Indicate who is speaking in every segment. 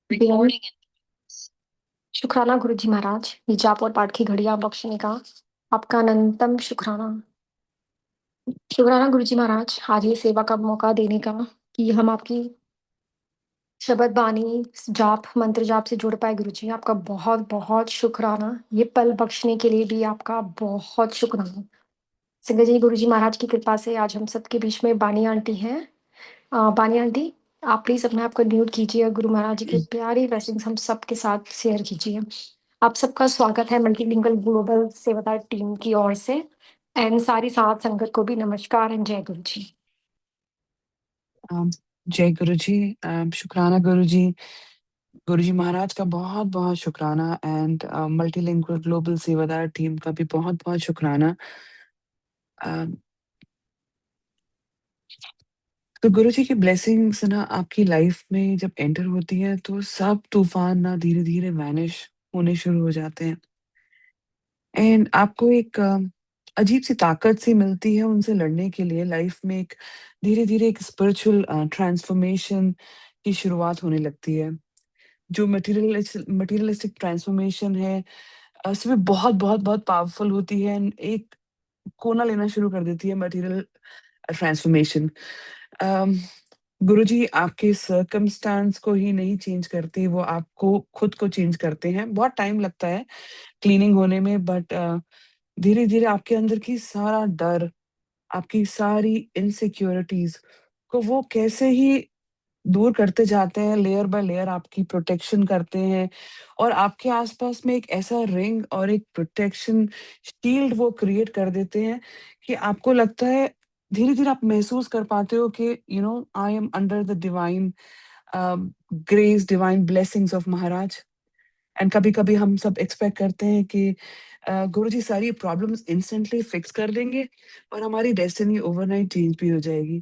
Speaker 1: Ben, शुक्राना गुरुजी महाराज, ये जाप और पाठ की घड़ियां बख्शने का आपका अनंतम शुक्राना। शुक्राना गुरुजी महाराज, आज ये सेवा का मौका देने का कि हम आपकी शब्द बानी जाप मंत्र जाप से जुड़ पाए। गुरुजी आपका बहुत बहुत शुक्राना। ये पल बख्शने के लिए भी आपका बहुत शुक्राना। संगत जी, गुरुजी महाराज की कृपा से आज हम सबके बीच में बानी आंटी हैं। बानी आंटी, आप प्लीज अपने आप को म्यूट कीजिए और गुरु महाराज जी के प्यारी ब्लेसिंग्स हम सबके साथ शेयर कीजिए। आप सबका स्वागत है मल्टीलिंगुअल ग्लोबल सेवादार टीम की ओर से। एंड सारी साथ संगत को भी नमस्कार एंड जय गुरु जी।
Speaker 2: अम, जय गुरु जी। शुक्राना गुरु जी। गुरु जी महाराज का बहुत बहुत शुक्राना एंड मल्टीलिंगुअल ग्लोबल सेवादार टीम का भी बहुत बहुत शुक्राना। अम, तो गुरु जी की ब्लेसिंग्स ना आपकी लाइफ में जब एंटर होती है तो सब तूफान ना धीरे धीरे वैनिश होने शुरू हो जाते हैं एंड आपको एक अजीब सी ताकत सी मिलती है उनसे लड़ने के लिए। लाइफ में एक धीरे धीरे एक स्पिरिचुअल ट्रांसफॉर्मेशन की शुरुआत होने लगती है। जो मटेरियलिस्टिक ट्रांसफॉर्मेशन है उसमें बहुत बहुत बहुत पावरफुल होती है and एक कोना लेना शुरू कर देती है मटेरियल ट्रांसफॉर्मेशन। गुरुजी आपके सर्कमस्टांस को ही नहीं चेंज करते, वो आपको खुद को चेंज करते हैं। बहुत टाइम लगता है क्लीनिंग होने में बट धीरे धीरे आपके अंदर की सारा डर, आपकी सारी इनसिक्योरिटीज को वो कैसे ही दूर करते जाते हैं, लेयर बाय लेयर आपकी प्रोटेक्शन करते हैं और आपके आसपास में एक ऐसा रिंग और एक प्रोटेक्शन शील्ड वो क्रिएट कर देते हैं कि आपको लगता है, धीरे-धीरे आप महसूस कर पाते हो कि I am under the divine grace, divine blessings of Maharaj. And कभी-कभी हम सब एक्सपेक्ट करते हैं कि गुरुजी सारी प्रॉब्लम्स इंस्टेंटली फिक्स कर देंगे और हमारी डेस्टिनी ओवरनाइट चेंज भी हो जाएगी।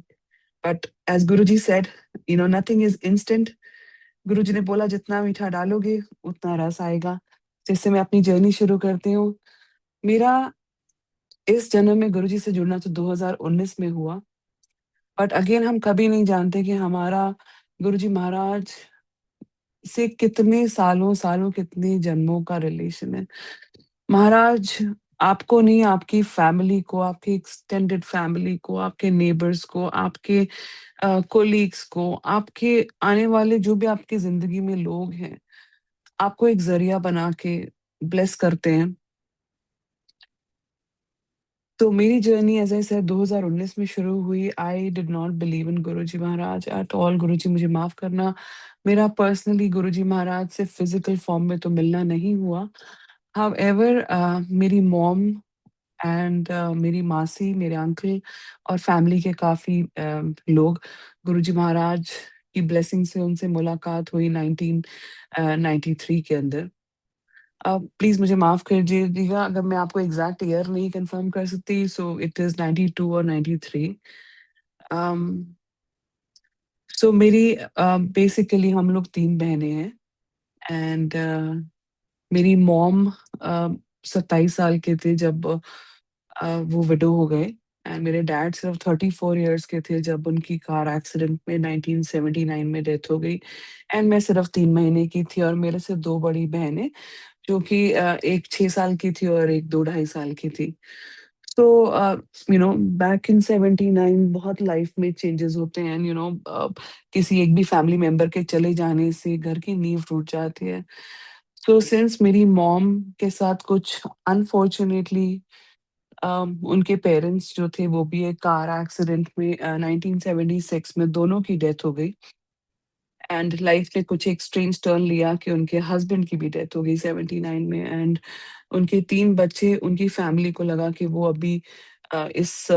Speaker 2: But as Guruji said, nothing is instant. Guruji ने बोला जितना मीठा डालोगे उतना रस आएगा। जिससे मैं अपनी जर्नी शुरू करती हूँ। मेरा इस जन्म में गुरुजी से जुड़ना तो 2019 में हुआ। बट अगेन हम कभी नहीं जानते कि हमारा गुरुजी महाराज से कितने सालों कितने जन्मों का रिलेशन है। महाराज आपको नहीं, आपकी फैमिली को, आपकी एक्सटेंडेड फैमिली को, आपके नेबर्स को, आपके कोलीग्स को, आपके आने वाले जो भी आपकी ज़िंदगी में लोग हैं, आपको एक ज़रिया बना के ब्लेस करते हैं। तो मेरी जर्नी एज़ आई सेड 2019 में शुरू हुई। I did not believe in Guruji Maharaj at all. Guruji मुझे माफ़ करना, मेरा पर्सनली गुरुजी महाराज से फिज़िकल फॉर्म में तो मिलना नहीं हुआ। हाउएवर मेरी मॉम एंड मेरी मासी, मेरे अंकल और फैमिली के काफ़ी लोग गुरुजी महाराज की ब्लेसिंग से उनसे मुलाकात हुई 1993 के अंदर। प्लीज़ मुझे माफ़ कर दीजिएगा अगर मैं आपको एग्ज़ैक्ट ईयर नहीं कन्फर्म कर सकती, सो इट इज़ 92 और 93। अम, सो मेरी बेसिकली हम लोग 3 बहनें हैं एंड मेरी मॉम 27 साल के थे जब वो विडो हो गए एंड मेरे डैड सिर्फ 34 इयर्स के थे जब उनकी कार एक्सीडेंट में 1979 में डेथ हो गई एंड मैं सिर्फ 3 महीने की थी और मेरे से 2 बड़ी बहनें जो कि एक 6 साल की थी और एक 2 ढाई साल की थी। तो बैक इन 79 बहुत लाइफ में चेंजेस होते हैं। किसी एक भी फैमिली मेंबर के चले जाने से घर की नींव टूट जाती है। तो सिंस मेरी मॉम के साथ कुछ अनफॉर्चुनेटली उनके पेरेंट्स जो थे वो भी एक कार एक्सीडेंट में 1976 में दोनों की डेथ हो गई एंड लाइफ ने कुछ एक स्ट्रेंज टर्न लिया कि उनके हस्बैंड की भी डेथ हो गई 79 में एंड उनके 3 बच्चे, उनकी फैमिली को लगा कि वो अभी इस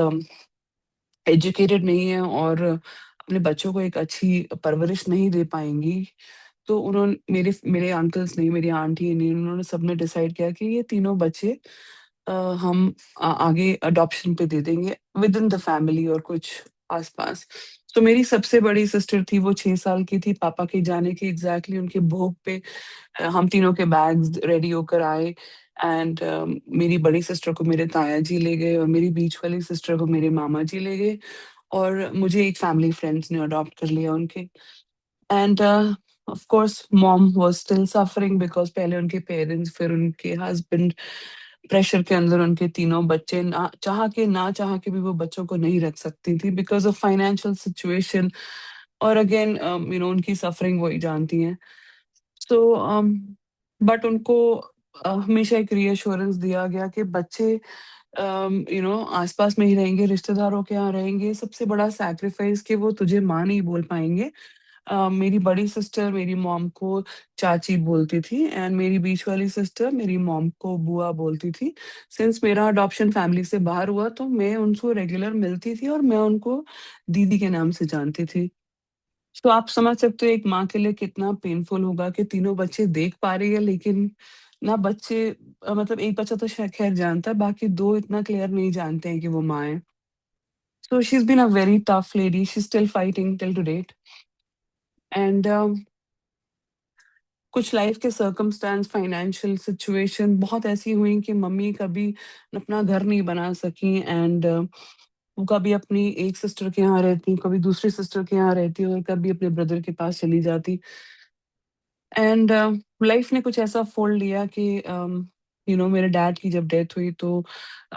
Speaker 2: एजुकेटेड नहीं है और अपने बच्चों को एक अच्छी परवरिश नहीं दे पाएंगी। तो उन्होंने मेरे मेरे अंकल्स ने, मेरी आंटी ने, उन्होंने सबने डिसाइड किया कि ये तीनों बच्चे हम आगे अडॉप्शन पे दे देंगे विद इन द फैमिली और कुछ आस-पास। तो मेरी सबसे बड़ी सिस्टर थी, वो 6 साल की थी, पापा के जाने के एग्ज़ैक्टली उनके भोग पे हम तीनों के बैग्स रेडी होकर आए एंड मेरी बड़ी सिस्टर को मेरे ताया जी ले गए और मेरी बीच वाली सिस्टर को मेरे मामा जी ले गए और मुझे एक फैमिली फ्रेंड्स ने अडॉप्ट कर लिया उनके। End of course mom was still suffering because पहले उनके पेरेंट्स फिर उनके हस्बैंड प्रेशर के अंदर उनके तीनों बच्चे ना चाह के भी वो बच्चों को नहीं रख सकती थी बिकॉज़ ऑफ फाइनेंशियल सिचुएशन और अगेन उनकी सफरिंग वही जानती हैं। सो बट उनको हमेशा एक रीअश्योरेंस दिया गया कि बच्चे आसपास में ही रहेंगे, रिश्तेदारों के यहाँ रहेंगे। सबसे बड़ा सैक्रिफाइस कि वो तुझे माँ नहीं बोल पाएँगे। मेरी बड़ी सिस्टर मेरी मॉम को चाची बोलती थी एंड मेरी बीच वाली सिस्टर मेरी मॉम को बुआ बोलती थी। सिंस मेरा अडॉप्शन फैमिली से बाहर हुआ तो मैं उनको रेगुलर मिलती थी और मैं उनको दीदी के नाम से जानती थी। तो आप समझ सकते हो एक माँ के लिए कितना पेनफुल होगा कि तीनों बच्चे देख पा रही है लेकिन ना बच्चे मतलब एक बच्चा तो शायद खैर जानता है, बाकी 2 इतना क्लियर नहीं जानते हैं कि वो माँ है। So she's been a very tough lady. She's still fighting till to date. And कुछ लाइफ के सर्कमस्टेंस, फाइनेंशियल सिचुएशन बहुत ऐसी हुई कि मम्मी कभी अपना घर नहीं बना सकी एंड वो कभी अपनी एक सिस्टर के यहाँ रहती, कभी दूसरी सिस्टर के यहाँ रहती और कभी अपने ब्रदर के पास चली जाती। एंड लाइफ ने कुछ ऐसा फोल्ड लिया कि मेरे डैड की जब डेथ हुई तो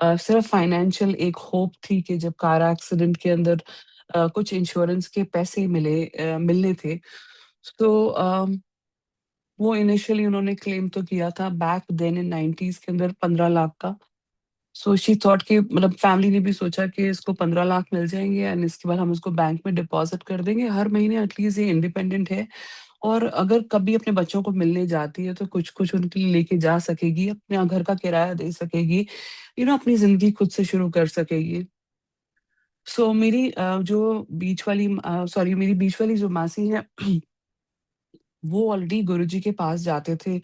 Speaker 2: सिर्फ फाइनेंशियल एक होप थी कि जब कार एक्सीडेंट के अंदर कुछ इंश्योरेंस के पैसे मिलने थे। तो वो इनिशियली उन्होंने क्लेम तो किया था बैक देन इन 90s के अंदर 15 लाख का। सो शी थॉट कि मतलब फैमिली ने भी सोचा कि इसको 15 लाख मिल जाएँगे एंड इसके बाद हम इसको बैंक में डिपॉज़िट कर देंगे। हर महीने एटलीस्ट ये इंडिपेंडेंट है और अगर कभी अपने बच्चों को मिलने जाती है तो कुछ-कुछ उनके लिए लेके जा सकेगी, अपने घर का किराया दे सकेगी, अपनी ज़िंदगी खुद से शुरू कर सकेगी। सो मेरी बीच वाली जो मासी हैं वो ऑलरेडी गुरुजी के पास जाते थे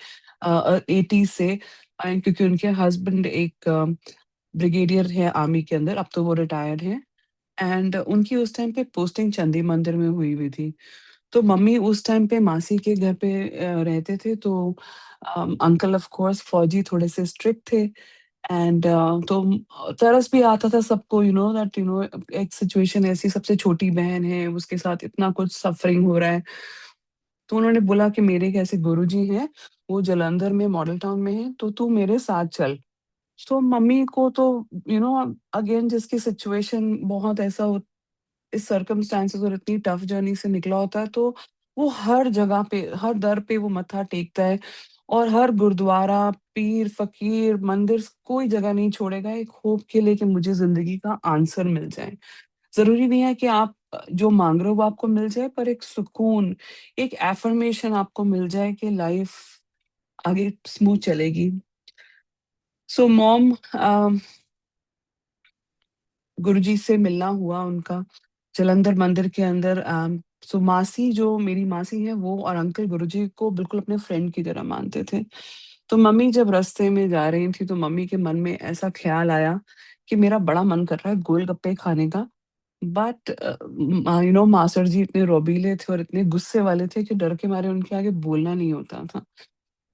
Speaker 2: 80s से क्योंकि उनके हस्बैंड एक ब्रिगेडियर है आर्मी के अंदर, अब तो वो रिटायर्ड हैं एंड उनकी उस टाइम पे पोस्टिंग चंदी मंदिर में हुई हुई थी। तो मम्मी उस टाइम पे मासी के घर पे रहते थे तो अंकल ऑफ कोर्स फौजी थोड़े से स्ट्रिक्ट थे एंड तो तरस भी आता था सबको दैट एक सिचुएशन ऐसी सबसे छोटी बहन है, उसके साथ इतना कुछ सफरिंग हो रहा है। तो उन्होंने बोला कि मेरे एक ऐसे गुरुजी हैं, वो जालंधर में मॉडल टाउन में हैं, तो तू मेरे साथ चल। सो मम्मी को तो अगेन जिसकी सिचुएशन बहुत ऐसा हो इस सर्कमस्टेंसेस और इतनी टफ जर्नी से निकला होता है, तो वो हर जगह पे, हर दर पे वो मत्था टेकता है और हर गुरुद्वारा, पीर, फ़कीर, मंदिर कोई जगह नहीं छोड़ेगा एक होप के लिए कि मुझे ज़िंदगी का आंसर मिल जाए। ज़रूरी नहीं है कि आप जो माँग रहे हो वो आपको मिल जाए, पर एक सुकून, एक अफ़र्मेशन आपको मिल जाए कि लाइफ़ आगे स्मूथ चलेगी। सो मॉम गुरुजी से मिलना हुआ उनका, जालंधर मंदिर के अंदर सो मासी जो मेरी मासी हैं वो और अंकल गुरुजी को बिल्कुल अपने फ्रेंड की तरह मानते थे। तो मम्मी जब रास्ते में जा रही थी तो मम्मी के मन में ऐसा ख़्याल आया कि मेरा बड़ा मन कर रहा है गोलगप्पे खाने का। बट मास्टर जी इतने रोबीले थे और इतने गुस्से वाले थे कि डर के मारे उनके आगे बोलना नहीं होता था।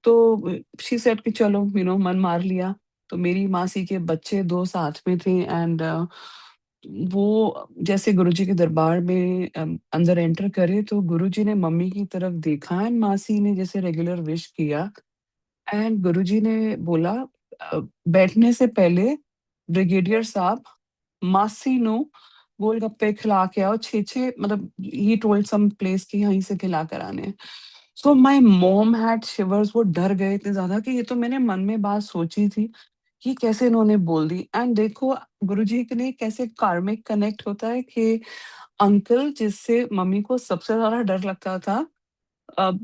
Speaker 2: तो शी सेड कि चलो मन मार लिया। तो मेरी मासी के बच्चे 2 साथ में थे एंड वो जैसे गुरुजी के दरबार में अंदर एंटर करे तो गुरुजी ने मम्मी की तरफ देखा एंड मासी ने जैसे रेगुलर विश किया एंड गुरुजी ने बोला बैठने से पहले ब्रिगेडियर साहब मासी नो गोलगप्पे खिला के आओ 6-6 मतलब ही टोल्ड सम प्लेस कि यहीं से खिला कर आने हैं। सो माय मॉम हैड शिवर्स वो डर गए इतने ज़्यादा कि ये तो मैंने मन में बात सोची थी, ये कैसे इन्होंने बोल दी एंड देखो गुरुजी के लिए कैसे कार्मिक कनेक्ट होता है कि अंकल जिससे मम्मी को सबसे ज़्यादा डर लगता था अब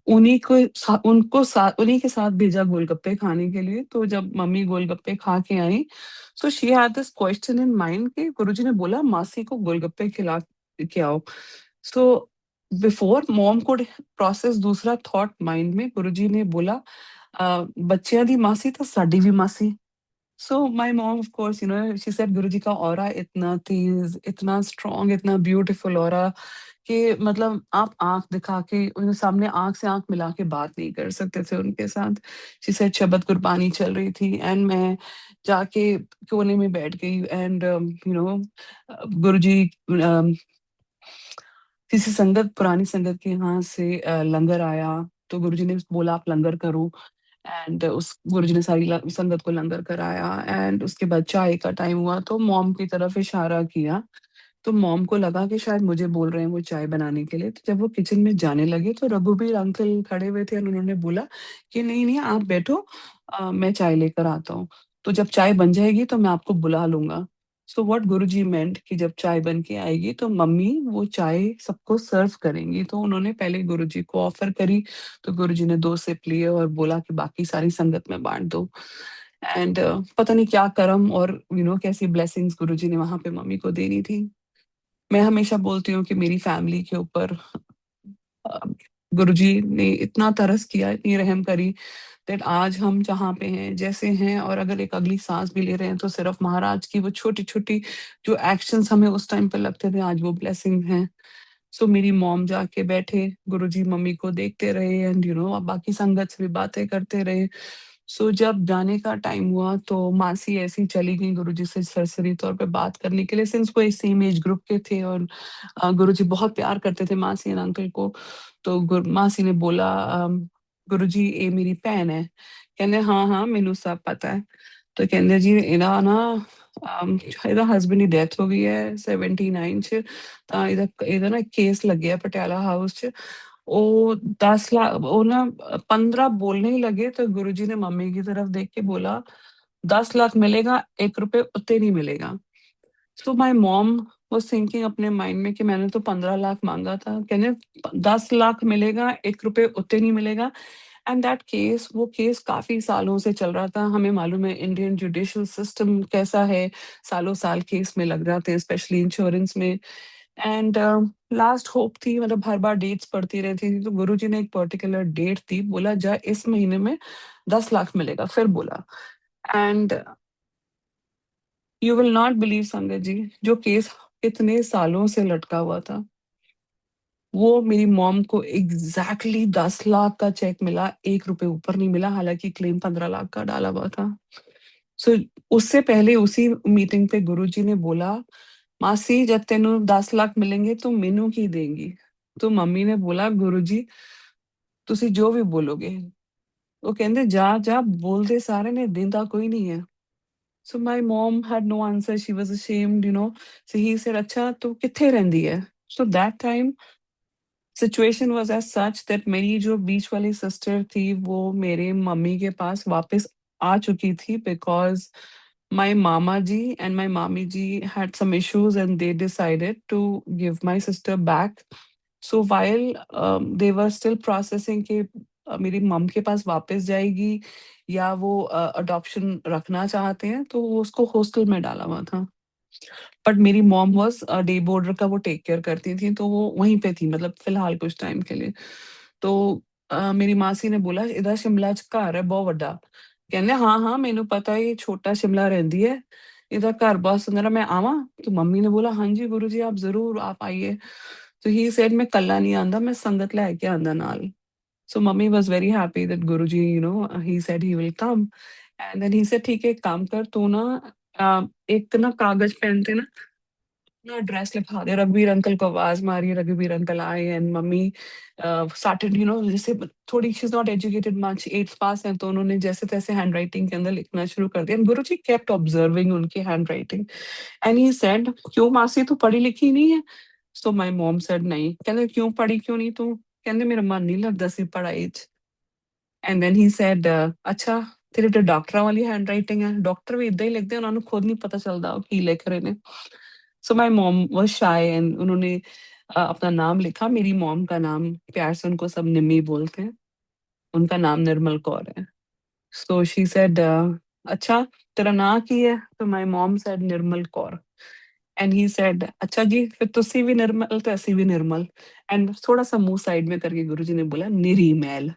Speaker 2: उन्हीं को सा उनको सा उन्हीं के साथ भेजा गोलगप्पे खाने के लिए, तो जब मम्मी गोलगप्पे खा के आई, so she had this question in mind कि गुरुजी ने बोला मासी को गोलगप्पे खिला के आओ। So before mom could process दूसरा थॉट माइंड में गुरुजी ने बोला बच्चिਆਂ ਦੀ मासी तो साडी भी मासी। So my mom of course she said Guruji का ऑरा इतना तेज, इतना स्ट्रॉन्ग, इतना ब्यूटीफुल ऑरा कि मतलब आप आँख दिखा के उन्हें सामने आँख से आँख मिला के बात नहीं कर सकते थे उनके साथ। शी सेड शबद कुर्बानी चल रही थी एंड मैं जाके कोने में बैठ गई एंड गुरुजी अम किसी संगत पुरानी संगत के यहाँ से लंगर आया, तो गुरुजी ने बोला आप लंगर करो। एंड उस गुरुजी ने सारी संगत को लंगर कराया। एंड उसके बाद चाय का टाइम हुआ तो मॉम की तरफ इशारा किया। तो मॉम को लगा कि शायद मुझे बोल रहे हैं वो चाय बनाने के लिए। तो जब वो किचन में जाने लगे तो रघुबीर अंकल खड़े हुए थे और उन्होंने बोला कि नहीं नहीं आप बैठो, मैं चाय लेकर आता हूँ। तो जब चाय बन जाएगी तो मैं आपको बुला लूंगा। सो व्हाट गुरुजी मेंट कि जब चाय बन के आएगी तो मम्मी वो चाय सबको सर्व करेंगी। तो उन्होंने पहले गुरुजी को ऑफर करी। तो गुरुजी ने 2 सिप लिए और बोला कि बाकी सारी संगत में बांट दो। एंड पता नहीं क्या करम और कैसी ब्लेसिंग्स गुरुजी ने वहां पे मम्मी को देनी थी। मैं हमेशा बोलती हूँ कि मेरी फैमिली के ऊपर अ, गुरुजी ने इतना तरस किया, इतनी रहम करी दैट आज हम जहाँ पे हैं, जैसे हैं, और अगर एक अगली सांस भी ले रहे हैं तो सिर्फ महाराज की वो छोटी-छोटी जो एक्शंस हमें उस टाइम पे लगते थे, आज वो ब्लेसिंग हैं। सो मेरी मॉम जाके बैठे, गुरुजी मम्मी को देखते रहे एंड अब बाकी संगत से भी बातें करते रहे। सो जब जाने का टाइम हुआ तो मासी ऐसी चली गई गुरुजी से सरसरी तौर पे बात करने के लिए, सिंस वो सेम एज ग्रुप के थे और गुरुजी बहुत प्यार करते थे मासी एंड अंकल को। तो मासी ने बोला, गुरुजी ये मेरी भैन है। कहने हाँ हाँ मैनू सब पता है। तो कहंदे जी ਇਹਦਾ ਨਾ ਇਹਦਾ ਹਸਬੈਂਡ ਦੀ ਡੈਥ ਹੋ ਗਈ ਹੈ 79 ਚ। ਤਾਂ ਇਹਦਾ ਨਾ ਕੇਸ ਲੱਗਿਆ ਪਟਿਆਲਾ ਹਾਊਸ ਚ। ਉਹ 10 लाख वो ना 15 बोलने ही लगे तो गुरुजी ने मम्मी की तरफ देख के बोला 10 लाख मिलेगा, 1 रुपए उत्ते नहीं मिलेगा। सो माय मॉम वाज थिंकिंग अपने माइंड में कि मैंने तो 15 लाख मांगा था। कहने 10 लाख मिलेगा, 1 रुपए उत्ते नहीं मिलेगा। एंड दैट केस वो केस काफ़ी सालों से चल रहा था। हमें मालूम है इंडियन जुडिशियल सिस्टम कैसा है, सालों-साल केस में लग जाते हैं, स्पेशली इंश्योरेंस में। एंड लास्ट होप थी, मतलब हर बार डेट्स पड़ती रहती थी, तो गुरुजी ने एक पर्टिकुलर डेट दी, बोला जा इस महीने में 10 लाख मिलेगा, फिर बोला। And you will not believe संगत जी, जो केस इतने सालों से लटका हुआ था, वो मेरी मॉम को एग्ज़ैक्टली 10 लाख का चेक मिला, 1 रुपए ऊपर नहीं मिला, हालाँकि क्लेम 15 लाख का डाला हुआ था। सो उससे पहले उसी मीटिंग पे गुरुजी ने बोला, "मासी जब तेनू 10 लाख मिलेंगे तू मैनू की देंगी?" तो मम्मी ने बोला, "गुरुजी ਤੁਸੀਂ ਜੋ ਵੀ ਬੋਲੋਗੇ।" ਉਹ ਕਹਿੰਦੇ, "ਜਾ, ਜਾ ਬੋਲਦੇ ਸਾਰੇ ਨੇ, ਦੇਂਦਾ ਕੋਈ ਨਹੀਂ ਹੈ।" So my mom had no answer, she was ashamed. So he said, "अच्छा तू कित्थे रहंदी है?" So that time situation was as such that मेरी जो बीच वाली सिस्टर थी, वो मेरे मम्मी के पास वापस आ चुकी थी because my mama ji and my mami ji had some issues and they decided to give my sister back. So while they were still processing कि मेरी मम के पास वापस जाएगी या वो अडॉप्शन रखना चाहते हैं, तो वो उसको हॉस्टल में डाला हुआ था। बट मेरी मॉम वाज़ डे बोर्डर का वो टेक केयर करती थी, तो वो वहीं पे थी मतलब फिलहाल कुछ टाइम के लिए। तो मेरी मासी ने बोला, "ਇਹਦਾ शिमला 'ਚ ਘਰ ਹੈ ਬਹੁਤ ਵੱਡਾ।" ਕਹਿੰਦੇ, "हाँ, हाँ ਮੈਨੂੰ पता है ये छोटा शिमला रहंदी है, ਇਹਦਾ घर बहुत सुंदर है, मैं आवां?" तो मम्मी ने बोला, "हाँ जी गुरुजी आप ज़रूर आप आइए।" तो ही सेड, "मैं कल्ला नहीं आंदा, मैं संगत लेके आंदा नाल।" So mummy was very happy that Guruji he said he will come. And then he said, "ठीक है एक काम कर तू ना एक ना कागज़ पेन पे ना अपना एड्रेस लिखा दे।" रघुवीर अंकल को आवाज़ मारी, रघुवीर अंकल आए एंड मम्मी स्टार्टेड जैसे थोड़ी she is not educated much, 8th पास हैं, तो उन्होंने जैसे-तैसे हैंडराइटिंग के अंदर लिखना शुरू कर दिया एंड गुरुजी केप्ट ऑब्जर्विंग उनकी हैंडराइटिंग एंड ही सेड, "क्यों मासी तू पढ़ी-लिखी नहीं है?" सो माय मॉम सेड, "नहीं।" ਕਹਿੰਦੇ, "ਕਿਉਂ ਪੜ੍ਹੀ ਕਿਉਂ ਨਹੀਂ ਤੂੰ?" ਕਹਿੰਦੇ, "ਮੇਰਾ ਮਨ ਨਹੀਂ ਲੱਗਦਾ ਸੀ ਪੜ੍ਹਾਈ 'ਚ।" एंड देन ही सेड, "अच्छा तेरे तो डॉक्टरां वाली हैंडराइटिंग है।" डॉक्टर भी इਦਾਂ ਹੀ लिखਦੇ हैं, उन्हां ਨੂੰ खुद नहीं पता चलदा ਉਹ ਕੀ लिख ਰਹੇ ਨੇ। सो my mom was shy and उन्होंने अपना नाम लिखा। मेरी मॉम का नाम प्यार से उनको सब निम्मी बोलते हैं। उनका नाम निर्मल कौर है। सो शी सेड, "अच्छा तेरा ਨਾਂ ਕੀ ਹੈ?" तो my mom said, "Nirmal Kaur." And he said, "अच्छा जी फिर तुसी भी निर्मल ते असी भी निर्मल।" एंड थोड़ा-सा मुँह साइड में करके गुरुजी ने बोला, "निरी मैल।"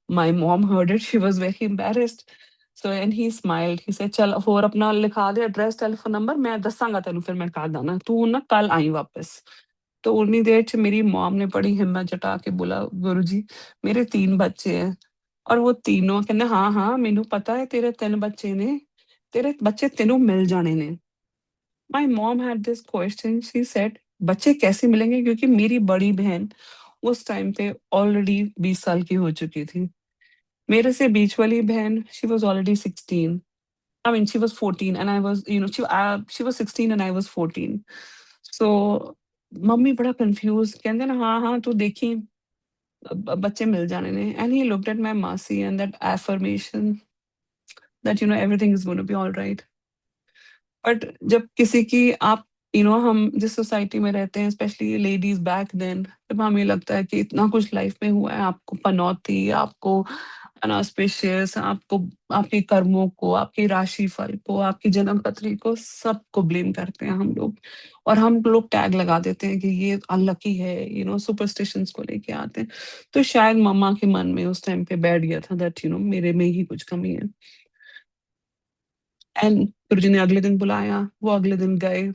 Speaker 2: My mom heard it, she was very embarrassed. So and he smiled, he said, "चल होर अपना लिखा दे एड्रेस, टेलीफोन नंबर, मैं दसांगा तेनू फिर मैं कद आना, तू ना कल आई वापस।" तो उतनी देर च मेरी मॉम ने बड़ी हिम्मत जुटा के बोला, "गुरुजी मेरे 3 बच्चे हैं।" और वो तीनों कहंदे, "हाँ, हाँ मैनू पता है तेरे 3 बच्चे ने, तेरे बच्चे तेनू मिल जाने ने।" My mom had this question, she said, बच्चे कैसे मिलेंगे, क्योंकि मेरी बड़ी बहन उस टाइम पे ऑलरेडी 20 साल की हो चुकी थी। मेरे से बीच वाली बहन, she was already 16। I mean, she was 14 and I was, she was 16 and I was 14. So mummy बड़ा कन्फ्यूज़, कहते हैं ना, हाँ, हाँ, तो देखी बच्चे मिल जाने ने। And he looked at my मासी and that affirmation that everything is gonna be alright. But जब किसी की आप, हम जिस सोसाइटी में रहते हैं, स्पेशली लेडीज बैक देन, जब हमें लगता है कि इतना कुछ लाइफ में हुआ है, आपको पनौती, आपको अनऑस्पिशियस, आपको आपके कर्मों को, आपके राशि फल को, आपकी जन्म पत्री को, सबको ब्लेम करते हैं हम लोग। और हम लोग टैग लगा देते हैं कि ये अनलकी है, सुपरस्टिशंस को लेके आते हैं। तो शायद मम्मा के मन में उस टाइम पे बैठ गया था दैट मेरे में ही कुछ कमी है। एंड गुरुजी ने अगले दिन बुलाया, वो अगले दिन गए।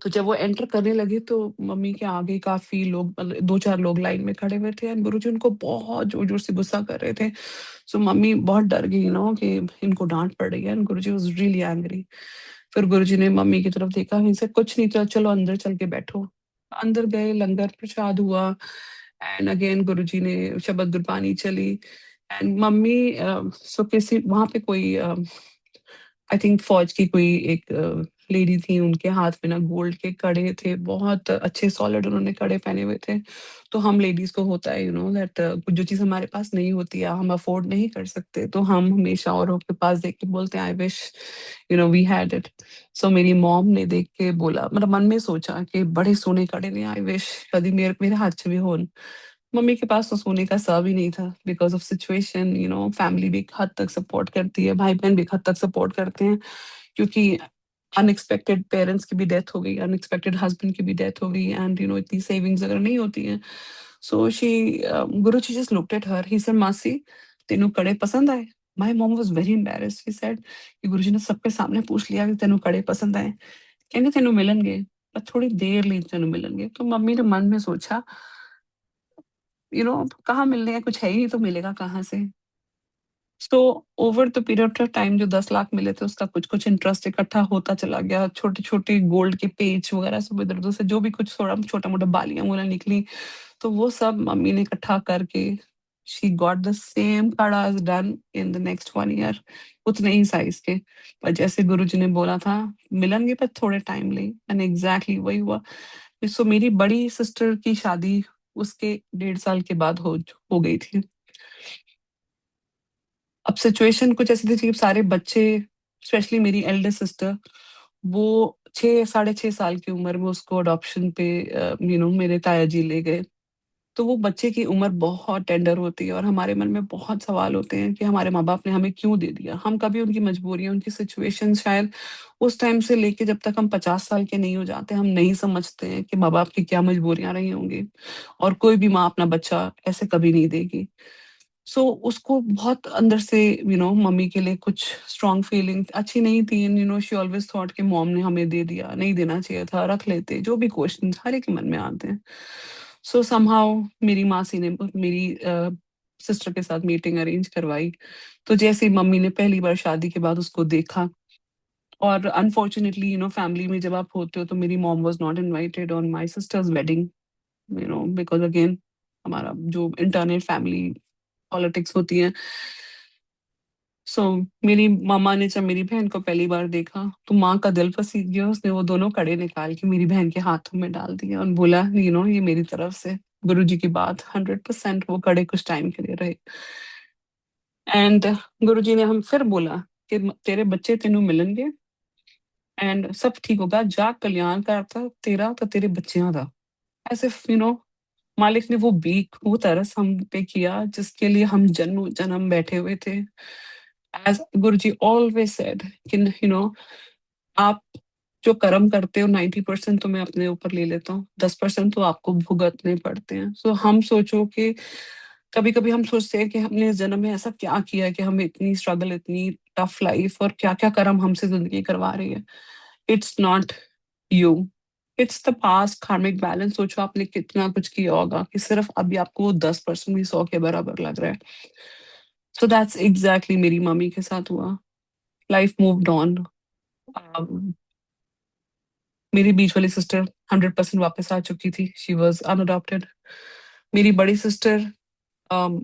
Speaker 2: तो जब वो एंटर करने लगे तो मम्मी के आगे काफ़ी लोग, मतलब 2-4 लोग लाइन में खड़े हुए थे, एंड गुरुजी उनको बहुत ज़ोर-ज़ोर से गुस्सा कर रहे थे। सो मम्मी बहुत डर गई कि इनको डाँट पड़ रही है, and Guruji was really angry. फिर गुरुजी ने मम्मी की तरफ देखा, ही सेड, "कुछ नहीं, चलो अंदर चल के बैठो।" अंदर गए, लंगर प्रसाद हुआ, एंड अगेन गुरुजी ने शबद गुरबानी चली। एंड मम्मी सो किसी वहाँ पे कोई आई थिंक फौज की कोई एक लेडी थी, उनके हाथ में ना गोल्ड के कड़े थे, बहुत अच्छे सॉलिड उन्होंने कड़े पहने हुए थे। तो हम लेडीज़ को होता है दैट जो चीज़ हमारे पास नहीं होती है, हम अफ़ोर्ड नहीं कर सकते, तो हम हमेशा औरों के पास देख के बोलते हैं, I wish we had it. So मेरी मॉम ने देख के बोला, मतलब मन में सोचा कि बड़े सोने कड़े ने, आई विश कभी मेरे मेरे हाथ च भी होन। मम्मी के पास तो सोने का सा भी नहीं था, बिकॉज़ ऑफ सिचुएशन, फैमिली भी एक हद तक सपोर्ट करती है, भाई-बहन भी एक हद तक सपोर्ट करते हैं, क्योंकि अनएक्सपेक्टेड पेरेंट्स की भी डेथ हो गई, अनएक्सपेक्टेड हस्बैंड की भी डेथ हो गई, एंड इतनी सेविंग्स अगर नहीं होती हैं। So Guruji just looked at her, he said, "मासी, तेनू कड़े पसंद आए?" My mom was very embarrassed, she said कि गुरुजी ने सबके सामने पूछ लिया कि तेनू कड़े पसंद आए? कहंदे तेनू मिलणगे, पर थोड़ी देर ਲਈ तेनू मिलणगे। तो मम्मी ने मन में सोचा, कहाँ मिलने हैं, कुछ है ही नहीं तो मिलेगा कहाँ से? So over the period of time जो 10 लाख मिले थे, उसका कुछ-कुछ इंटरेस्ट इकट्ठा होता चला गया। छोटे-छोटे गोल्ड के पेच वगैरह सब इधर-उधर से जो भी कुछ थोड़ा छोटा-मोटा बालियाँ-वालियाँ निकली, तो वो सब मम्मी ने इकट्ठा करके शी गॉट द सेम कड़ाज़ done in the next 1 year, उतने ही साइज़ के। पर जैसे गुरुजी ने बोला था, मिलेंगे पर थोड़े टाइम लिए, एंड एग्ज़ैक्टली वही हुआ। सो मेरी बड़ी सिस्टर की शादी उसके 1.5 साल के बाद हो गई थी। अब सिचुएशन कुछ ऐसी थी कि सारे बच्चे, स्पेशली मेरी एल्डर सिस्टर, वो 6 साढ़े 6 साल की उम्र में उसको अडॉप्शन पे मेरे ताया जी ले गए। तो वो बच्चे की उम्र बहुत टेंडर होती है, और हमारे मन में बहुत सवाल होते हैं कि हमारे माँ-बाप ने हमें क्यों दे दिया? हम कभी उनकी मजबूरियाँ, उनकी सिचुएशन शायद उस टाइम से लेके जब तक हम 50 साल के नहीं हो जाते, हम नहीं समझते हैं कि माँ-बाप की क्या मजबूरियाँ रही होंगी, और कोई भी माँ अपना बच्चा ऐसे कभी नहीं देगी। सो उसको बहुत अंदर से मम्मी के लिए कुछ स्ट्रॉन्ग फीलिंग अच्छी नहीं थी, शी ऑलवेज़ थॉट कि मॉम ने हमें दे दिया, नहीं देना चाहिए था, रख लेते, जो भी क्वेश्चन्स हर एक के मन में आते हैं। सो समहाउ मेरी मासी ने मेरी सिस्टर के साथ मीटिंग अरेंज करवाई। तो जैसे ही मम्मी ने पहली बार शादी के बाद उसको देखा, और अनफॉर्च्यूनेटली फैमिली में जब आप होते हो, तो मेरी mom was not invited on my sister's wedding, because again हमारा जो इंटरनल फैमिली पॉलिटिक्स होती है। सो मेरी मम्मा ने जब मेरी बहन को पहली बार देखा, तो माँ का दिल पसीज गया, उसने वो दोनों कड़े निकाल के मेरी बहन के हाथों में डाल दिए और बोला, ये मेरी तरफ से गुरुजी की बात, 100% वो कड़े कुछ टाइम के लिए रहे। एंड गुरुजी ने हम फिर बोला कि तेरे बच्चे तेनू मिलणगे, एंड सब ठीक होगा, जा कल्याण करता तेरा तो तेरे बच्चियां दा। एज़ इफ मालिक ने वो भीख, वो तरस हम पे किया जिसके लिए हम जन्म-जन्म बैठे हुए थे। एज़ गुरुजी ऑलवेज़ सेड कि आप जो कर्म करते हो, 90% तो मैं अपने ऊपर ले लेता हूँ, 10% तो आपको भुगतने पड़ते हैं। सो हम सोचो कि कभी-कभी हम सोचते हैं कि हमने इस जन्म में ऐसा क्या किया है कि हमें इतनी स्ट्रगल, इतनी टफ लाइफ, और क्या-क्या कर्म हमसे ज़िंदगी करवा रही है। It's not you, it's the past कार्मिक बैलेंस। सोचो आपने कितना कुछ किया होगा कि सिर्फ़ अभी आपको वो 10% भी 100 के बराबर लग रहा है। सो दैट्स एग्ज़ैक्टली मेरी मम्मी के साथ हुआ। Life moved on. अम, मेरी बीच वाली सिस्टर 100% वापस आ चुकी थी, शी वाज़ अनअडॉप्टेड। मेरी बड़ी सिस्टर, अम,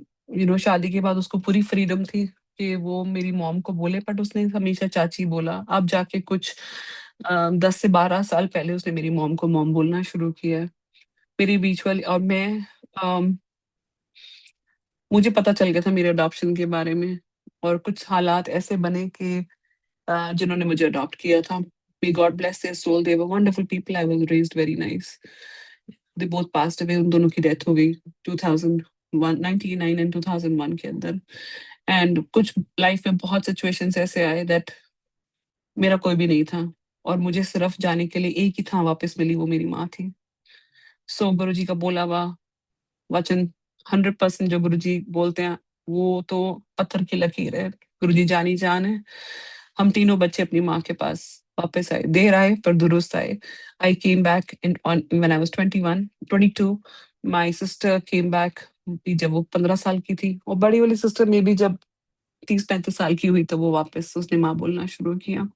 Speaker 2: शादी के बाद उसको पूरी फ्रीडम थी कि वो मेरी मॉम को बोले, बट उसने हमेशा चाची बोला। अब जाके कुछ 10 से 12 साल पहले उसने मेरी मॉम को मॉम बोलना शुरू किया है। मेरी बीच वाली और मैं, अम, मुझे पता चल गया था मेरे अडॉप्शन के बारे में, और कुछ हालात ऐसे बने कि जिन्होंने मुझे अडॉप्ट किया था, may God bless their soul, they were wonderful people, I was raised very nice. They both passed away, उन दोनों की डेथ हो गई 2001 99 एंड 2001 के अंदर। एंड कुछ लाइफ में बहुत सिचुएशंस ऐसे आए दैट मेरा कोई भी नहीं था, और मुझे सिर्फ जाने के लिए एक ही था वापस मिली, वो मेरी माँ थी। सो गुरुजी का बोला हुआ वचन, 100% जो गुरुजी बोलते हैं वो तो पत्थर की लकीर है। गुरुजी जान ही जान है। हम तीनों बच्चे अपनी माँ के पास वापस आए, देर आए पर दुरुस्त आए। I came back in on when I was 21 22। My sister came back जब वो 15 साल की थी, और बड़ी वाली सिस्टर में भी जब 30-35 साल की हुई तो वो वापस उसने माँ बोलना शुरू किया।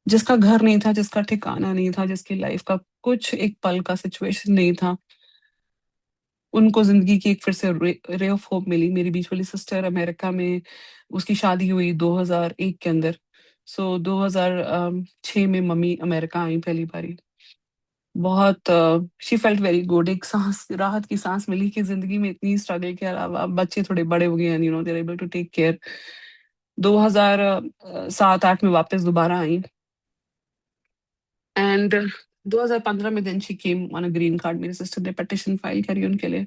Speaker 2: जिसका घर नहीं था, जिसका ठिकाना नहीं था, जिसकी लाइफ का कुछ एक पल का सिचुएशन नहीं था, उनको ज़िंदगी की एक फिर से रे ऑफ होप मिली। मेरी बीच वाली सिस्टर अमेरिका में, उसकी शादी हुई 2001 के अंदर। सो 2006 में मम्मी अमेरिका आई पहली बारी। बहुत शी फेल्ट वेरी गुड, एक साँस राहत की साँस मिली कि ज़िंदगी में इतनी स्ट्रगल के अलावा अब बच्चे थोड़े बड़े हो गए हैं, they are able to take care. 2007-8 में वापस दोबारा आई, एंड 2015 में then she came on a green card. मेरी सिस्टर ने पिटिशन फाइल करी उनके लिए।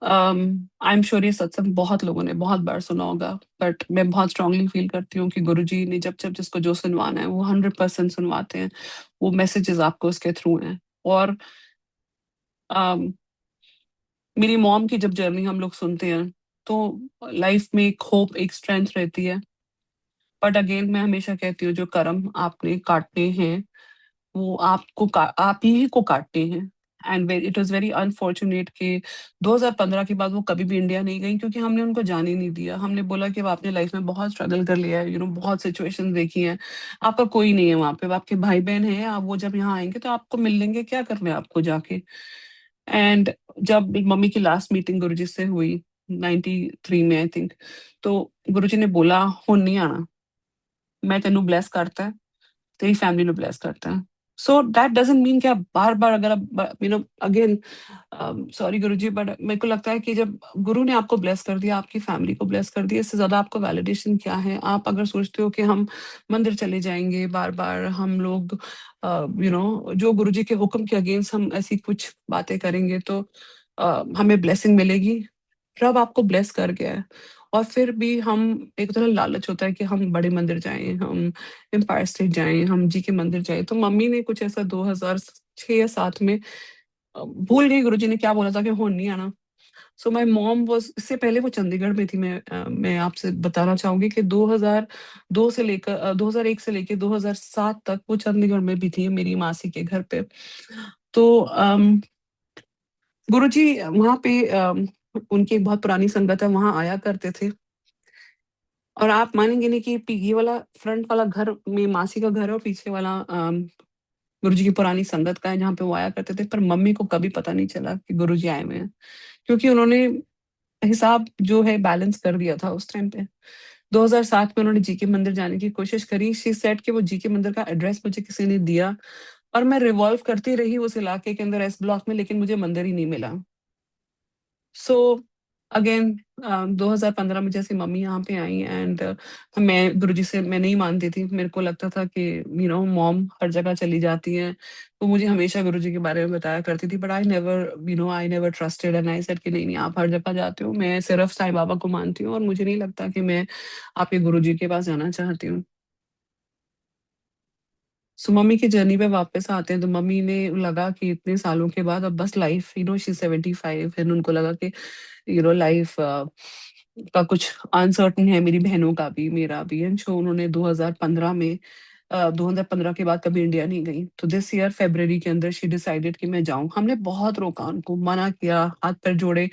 Speaker 2: आई एम श्योर ये सत्संग बहुत लोगों ने बहुत बार सुना होगा, बट मैं बहुत स्ट्रांगली फील करती हूँ कि गुरुजी ने जब जब जिसको जो सुनवाना है वो 100% सुनवाते हैं। वो मैसेजेस आपको उसके थ्रू हैं। और um, मेरी मॉम की जब जर्नी हम लोग सुनते हैं तो लाइफ में एक होप, एक स्ट्रेंथ रहती है। बट अगेन मैं हमेशा कहती हूँ, जो कर्म आपने काटने हैं वो आप ही को काटते हैं। And it was very unfortunate कि 2015 के बाद वो कभी भी इंडिया नहीं गई, क्योंकि हमने उनको जाने नहीं दिया। हमने बोला कि अब आपने लाइफ में बहुत स्ट्रगल कर लिया है, बहुत सिचुएशंस देखी हैं, आपका कोई नहीं है वहां पे, आपके भाई बहन हैं, आप वो जब यहाँ आएंगे तो आपको मिल लेंगे, क्या करना है आपको जाके। एंड जब मम्मी की लास्ट मीटिंग गुरुजी से हुई 93 में आई थिंक, तो गुरुजी ने बोला, हुन नहीं आना, मैं तेनू ब्लेस करता है, तेरी फैमिली नु ब्लेस करता है। सो दैट डज़न्ट मीन कि आप बार-बार, अगर आप अगेन, सॉरी गुरुजी, बट मेरे को लगता है कि जब गुरु ने आपको ब्लेस कर दिया, आपकी फैमिली को ब्लेस कर दिया, इससे ज़्यादा आपको वैलिडेशन क्या है? आप अगर सोचते हो कि हम मंदिर चले जाएँगे, बार-बार हम लोग जो गुरुजी के हुक्म के अगेंस्ट हम ऐसी कुछ बातें करेंगे तो हमें ब्लेसिंग मिलेगी। रब आपको ब्लेस कर गया है, और फिर भी हम, एक तरह लालच होता है कि हम बड़े मंदिर जाएँ, हम एम्पायर स्टेट जाएँ, हम जी के मंदिर जाएँ। तो मम्मी ने कुछ ऐसा 2006 या 7 में, भूल गई गुरुजी ने क्या बोला था कि हुन नहीं आना। सो माय मॉम वाज़, इससे पहले वो चंडीगढ़ में थी। मैं आपसे बताना चाहूँगी कि 2002 से लेकर 2001 से लेके 2007 तक वो चंडीगढ़ में भी थी मेरी मासी के घर पे। तो गुरुजी वहाँ पे, उनकी एक बहुत पुरानी संगत है, वहाँ आया करते थे। और आप मानेंगे नहीं कि ये वाला फ्रंट वाला घर में मासी का घर है, और पीछे वाला गुरुजी की पुरानी संगत का है, जहाँ पे वो आया करते थे। पर मम्मी को कभी पता नहीं चला कि गुरुजी आए हुए हैं, क्योंकि उन्होंने हिसाब जो है बैलेंस कर दिया था उस टाइम पे। 2007 में उन्होंने जी के मंदिर जाने की कोशिश करी। शी सेड कि वो जी के मंदिर का एड्रेस मुझे किसी ने दिया, और मैं रिवॉल्व करती रही उस इलाके के अंदर एस ब्लॉक में, लेकिन मुझे मंदिर ही नहीं मिला। सो अगेन 2015 में जैसे मम्मी यहाँ पे आई, एंड मैं गुरुजी से मैं नहीं मानती थी। मेरे को लगता था कि मॉम हर जगह चली जाती हैं, तो मुझे हमेशा गुरुजी के बारे में बताया करती थी। But I never trusted, and I said कि नहीं नहीं, आप हर जगह जाते हो, मैं सिर्फ साईं बाबा को मानती हूँ, और मुझे नहीं लगता कि मैं आपके गुरुजी के पास जाना चाहती हूँ। सो मम्मी की जर्नी पे वापस आते हैं, तो मम्मी ने लगा कि इतने सालों के बाद अब बस लाइफ, शी इज 75, एंड उनको लगा कि लाइफ का कुछ अनसर्टेन है, मेरी बहनों का भी, मेरा भी। एंड सो उन्होंने 2015 में 2015 के बाद कभी इंडिया नहीं गई। तो दिस ईयर फ़रवरी के अंदर शी डिसाइडेड कि मैं जाऊँ। हमने बहुत रोका उनको, मना किया, हाथ पैर जोड़े,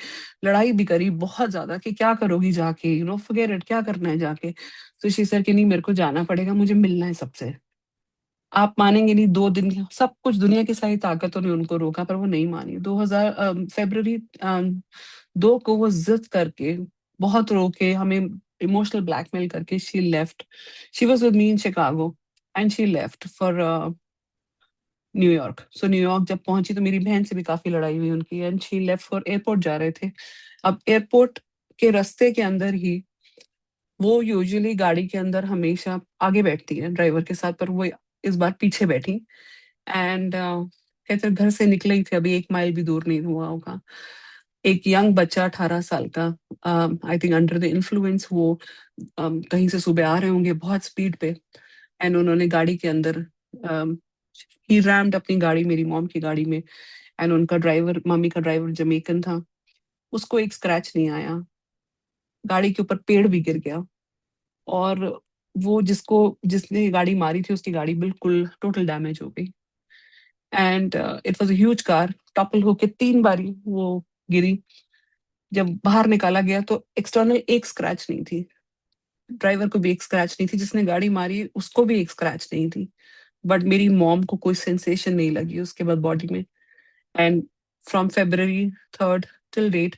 Speaker 2: लड़ाई भी करी बहुत ज़्यादा कि क्या करोगी जाके, फॉरगेट इट, क्या करना है जाके? तो शी सेड कि नहीं, मेरे को जाना पड़ेगा, मुझे मिलना है सबसे। आप मानेंगे नहीं, 2 दिन सब कुछ दुनिया की सारी ताकतों ने उनको रोका पर वो नहीं मानी। 2000 फ़रवरी 2 को वो ज़िद करके, बहुत रोके, हमें इमोशनल ब्लैकमेल करके she left. She was with me in Chicago and she left for New York. So New York जब पहुँची तो मेरी बहन से भी काफ़ी लड़ाई हुई उनकी and she left for airport जा रहे थे। अब एयरपोर्ट के रास्ते के अंदर ही वो यूजुअली गाड़ी के अंदर हमेशा आगे बैठती हैं ड्राइवर के साथ, पर वो इस बार पीछे बैठी एंड कहते हैं घर से निकले ही थे, अभी 1 माइल भी दूर नहीं हुआ होगा। एक यंग बच्चा 18 साल का, I think under the influence, वो कहीं से सुबह आ रहे होंगे बहुत स्पीड पे एंड उन्होंने गाड़ी के अंदर ही रैम्ड अपनी गाड़ी मेरी मॉम की गाड़ी में एंड उनका ड्राइवर, मम्मी का ड्राइवर जमैकन था, उसको एक स्क्रैच नहीं आया। गाड़ी के ऊपर पेड़ भी गिर गया और वो जिसने गाड़ी मारी थी उसकी गाड़ी बिल्कुल टोटल डैमेज हो गई and it was a huge car, topple होके 3 बारी वो गिरी। जब बाहर निकाला गया तो एक्सटर्नल एक स्क्रैच नहीं थी, ड्राइवर को भी एक स्क्रैच नहीं थी, जिसने गाड़ी मारी उसको भी एक स्क्रैच नहीं थी। बट मेरी मॉम को कोई सेंसेशन नहीं लगी उसके बाद बॉडी में and from February 3rd till date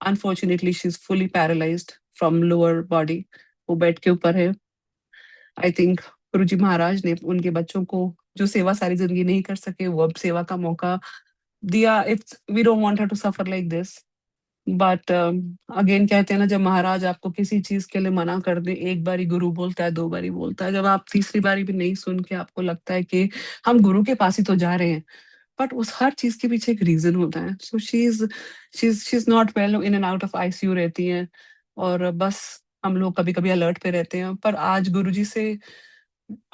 Speaker 2: unfortunately she is fully paralysed from lower body. वो बेड के ऊपर है। आई थिंक गुरुजी महाराज ने उनके बच्चों को जो सेवा सारी ज़िंदगी नहीं कर सके, वो अब सेवा का मौका दिया। It's we don't want her to suffer like this. But again कहते हैं ना, जब महाराज आपको किसी चीज़ के लिए मना कर दें, एक बारी गुरु बोलता है, 2 बारी बोलता है, जब आप तीसरी बारी भी नहीं सुन के आपको लगता है कि हम गुरु के पास ही तो जा रहे हैं, बट उस हर चीज़ के पीछे एक रीज़न होता है। So she is not well, in and out of ICU रहती हैं और बस हम लोग कभी-कभी अलर्ट पे रहते हैं। पर आज गुरुजी से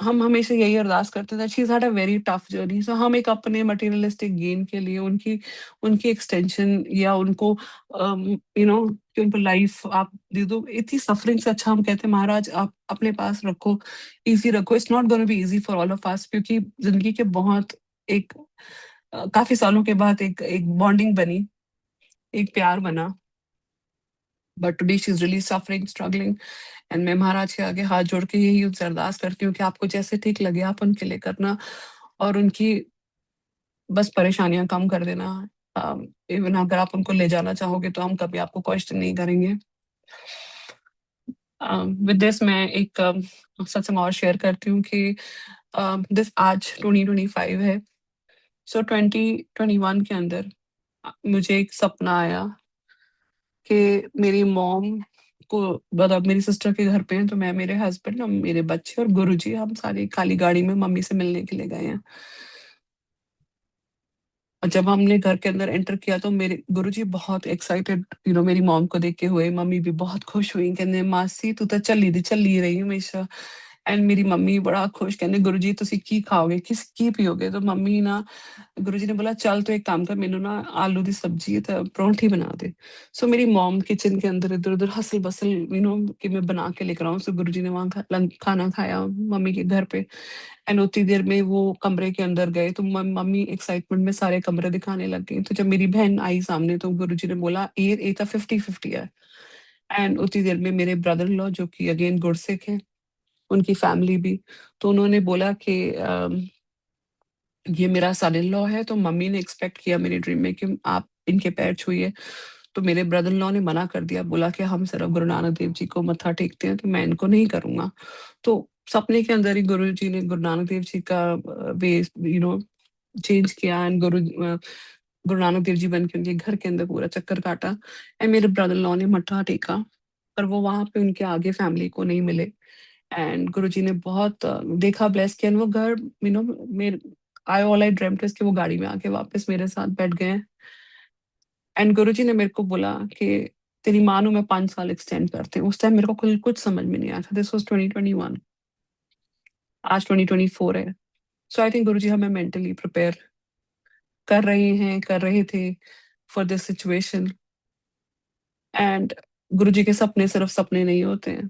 Speaker 2: हम हमेशा यही अरदास करते थे, she had a very tough journey. So हम एक अपने मटेरियलिस्टिक गेन के लिए उनकी उनकी एक्सटेंशन या उनको कि उनको लाइफ आप दे दो, इतनी सफरिंग से अच्छा हम कहते हैं महाराज आप अपने पास रखो, ईज़ी रखो। It's not gonna be easy for all of us, क्योंकि ज़िंदगी के बहुत एक काफ़ी सालों के बाद एक एक बॉन्डिंग बनी, एक प्यार बना। But today she is really suffering, struggling and मैं महाराज के आगे हाथ जोड़ के यही उनसे अरदास करती हूँ कि आपको जैसे ठीक लगे आप उनके लिए करना और उनकी बस परेशानियाँ कम कर देना। इवन अगर आप उनको ले जाना चाहोगे तो हम कभी आपको क्वेश्चन नहीं करेंगे। विद दिस मैं एक सत्संग और शेयर करती हूँ कि दिस आज 2025 है। सो 2021 के अंदर मुझे एक सपना आया कि मेरी मॉम को, मतलब मेरी सिस्टर के घर पे हैं, तो मैं, मेरे हस्बैंड, हम, मेरे बच्चे और गुरुजी, हम सारे खाली गाड़ी में मम्मी से मिलने के लिए गए हैं। और जब हमने घर के अंदर एंटर किया तो मेरे गुरुजी बहुत एक्साइटेड मेरी मॉम को देख के हुए। मम्मी भी बहुत खुश हुई, कहंदे मासी तू तो ਚੱਲੀ रही हमेशा। एंड मेरी मम्मी बड़ा खुश, कहंदे गुरुजी ਤੁਸੀਂ ਕੀ ਖਾਓਗੇ, ਕੀ ਪੀਓਗੇ? तो मम्मी ना, गुरुजी ने बोला चल तो एक काम कर, मेनू ना आलू दी सब्जी ते परोंठी बना दे। सो मेरी मॉम किचन के अंदर इधर-उधर हसल-बसल कि मैं बना के लेकर आऊँ। सो गुरुजी ने वहाँ खाना खाया मम्मी के घर पे एंड उतनी देर में वो कमरे के अंदर गए तो मम्मी एक्साइटमेंट में सारे कमरे दिखाने लग गई। तो जब मेरी बहन आई सामने तो गुरुजी ने बोला ये तो 50-50 है। एंड उतनी देर में मेरे ब्रदर इन लॉ, जो कि अगेन गुरसिख हैं, उनकी फैमिली भी, तो उन्होंने बोला कि ये मेरा सन इन लॉ है। तो मम्मी ने एक्सपेक्ट किया मेरे ड्रीम में कि आप इनके पैर छूइए। तो मेरे ब्रदर इन लॉ ने मना कर दिया, बोला कि हम सिर्फ गुरु नानक देव जी को मत्था टेकते हैं, तो मैं इनको नहीं करूँगा। तो सपने के अंदर ही गुरुजी ने गुरु नानक देव जी का वे चेंज किया एंड गुरु नानक देव जी बन के उनके घर के अंदर पूरा चक्कर काटा एंड मेरे ब्रदर इन लॉ ने मत्था टेका, पर वो वहाँ पे उनके आगे फैमिली को नहीं मिले। एंड गुरुजी ने बहुत देखा, ब्लेस किया एंड वो घर मेरे आई ड्रीम्ड इज़ कि वो गाड़ी में आके वापस मेरे साथ बैठ गए हैं। एंड गुरुजी ने मेरे को बोला कि तेरी माँ ਨੂੰ मैं 5 साल एक्सटेंड करती हूँ। उस टाइम मेरे को कुछ समझ में नहीं आया था। दिस वाज़ 2021, आज 2024 है। सो आई थिंक गुरुजी हमें मेंटली प्रिपेयर कर रहे हैं, कर रहे थे for this situation. And Guruji के सपने सिर्फ सपने नहीं होते हैं,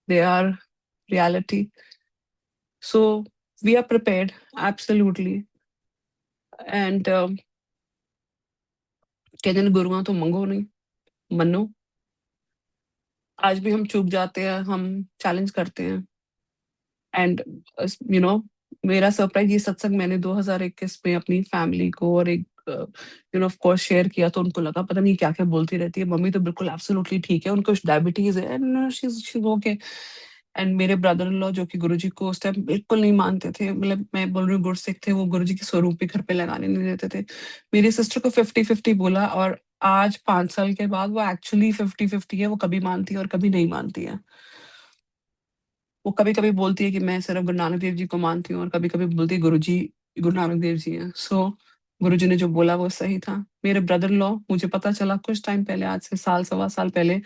Speaker 2: they are reality. So we are prepared absolutely and कहते हैं गुरुआं तो मंगो नहीं, मनो। आज भी हम चूक जाते हैं, हम चैलेंज करते हैं एंड यू नो मेरा सरप्राइज ये सत्संग मैंने 2021 में अपनी फैमिली को और एक ऑफ कोर्स शेयर किया, तो उनको लगा पता नहीं क्या क्या बोलती रहती है, मम्मी तो बिल्कुल एब्सोल्युटली ठीक है, उनको डायबिटीज है and she she okay. And मेरे ब्रदर इन लॉ जो कि गुरुजी को उस टाइम बिल्कुल नहीं मानते थे, मतलब मैं बोल रही हूँ गुरसिक थे, वो गुरुजी के स्वरूप भी घर पे लगाने नहीं देते थे। मेरी सिस्टर को 50-50 बोला, और आज 5 साल के बाद वो एक्चुअली 50-50 है, वो कभी मानती है और कभी नहीं मानती है। वो कभी-कभी बोलती है कि मैं सिर्फ गुरु नानक देव जी को मानती हूँ, और कभी-कभी बोलती है गुरुजी गुरु नानक देव जी हैं। सो गुरुजी ने जो बोला वो सही था। मेरे ब्रदर इन लॉ, मुझे पता चला कुछ टाइम पहले, आज से साल सवा साल पहले,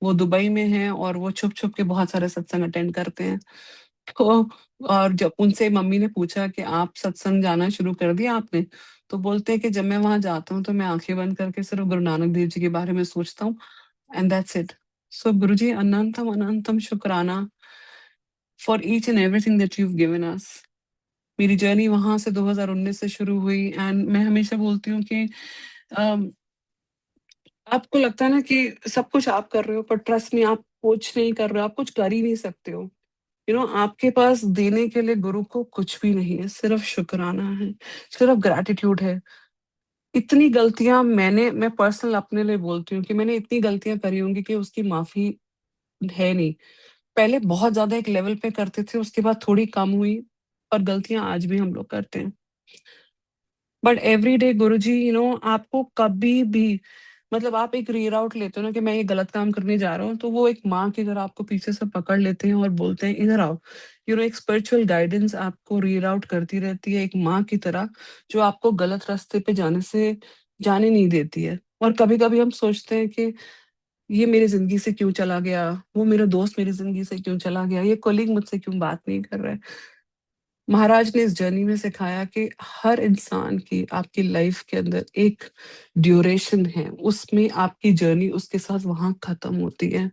Speaker 2: वो दुबई में हैं और वो छुप-छुप के बहुत सारे सत्संग अटेंड करते हैं। तो और जब उनसे मम्मी ने पूछा कि आप सत्संग जाना शुरू कर दिया आपने? तो बोलते हैं कि जब मैं वहाँ जाता हूँ तो मैं आँखें बंद करके सिर्फ गुरु नानक देव जी के बारे में सोचता हूँ, एंड दैट्स इट। सो गुरुजी अनंतम अनंतम शुक्राना for each and everything that you have given us. मेरी जर्नी वहाँ से 2019 से शुरू हुई, एंड मैं हमेशा बोलती हूँ कि अम, आपको लगता है ना कि सब कुछ आप कर रहे हो, पर ट्रस्ट में आप कुछ नहीं कर रहे हो, आप कुछ कर ही नहीं सकते हो। आपके पास देने के लिए गुरु को कुछ भी नहीं है, सिर्फ शुक्राना है, सिर्फ ग्रैटिट्यूड है। इतनी गलतियाँ मैं पर्सनल अपने लिए बोलती हूँ कि मैंने इतनी गलतियाँ करी होंगी कि उसकी माफ़ी है नहीं। पहले बहुत ज़्यादा एक लेवल पे करते थे, उसके बाद थोड़ी कम हुई, और गलतियाँ आज भी हम लोग करते हैं। बट एवरीडे गुरुजी आपको कभी भी, मतलब आप एक रीराउट लेते हो ना कि मैं ये गलत काम करने जा रहा हूँ, तो वो एक माँ की तरह आपको पीछे से पकड़ लेते हैं और बोलते हैं इधर आओ। एक स्पिरिचुअल गाइडेंस आपको रीराउट करती रहती है, एक माँ की तरह, जो आपको गलत रास्ते पे जाने नहीं देती है। और कभी-कभी हम सोचते हैं कि ये मेरी ज़िंदगी से क्यों चला गया? वो मेरा दोस्त मेरी ज़िंदगी से क्यों चला गया? ये कलीग मुझसे क्यों बात नहीं कर रहा है? महाराज ने इस जर्नी में सिखाया कि हर इंसान की आपकी लाइफ के अंदर एक ड्यूरेशन है, उसमें आपकी जर्नी उसके साथ वहाँ खत्म होती है।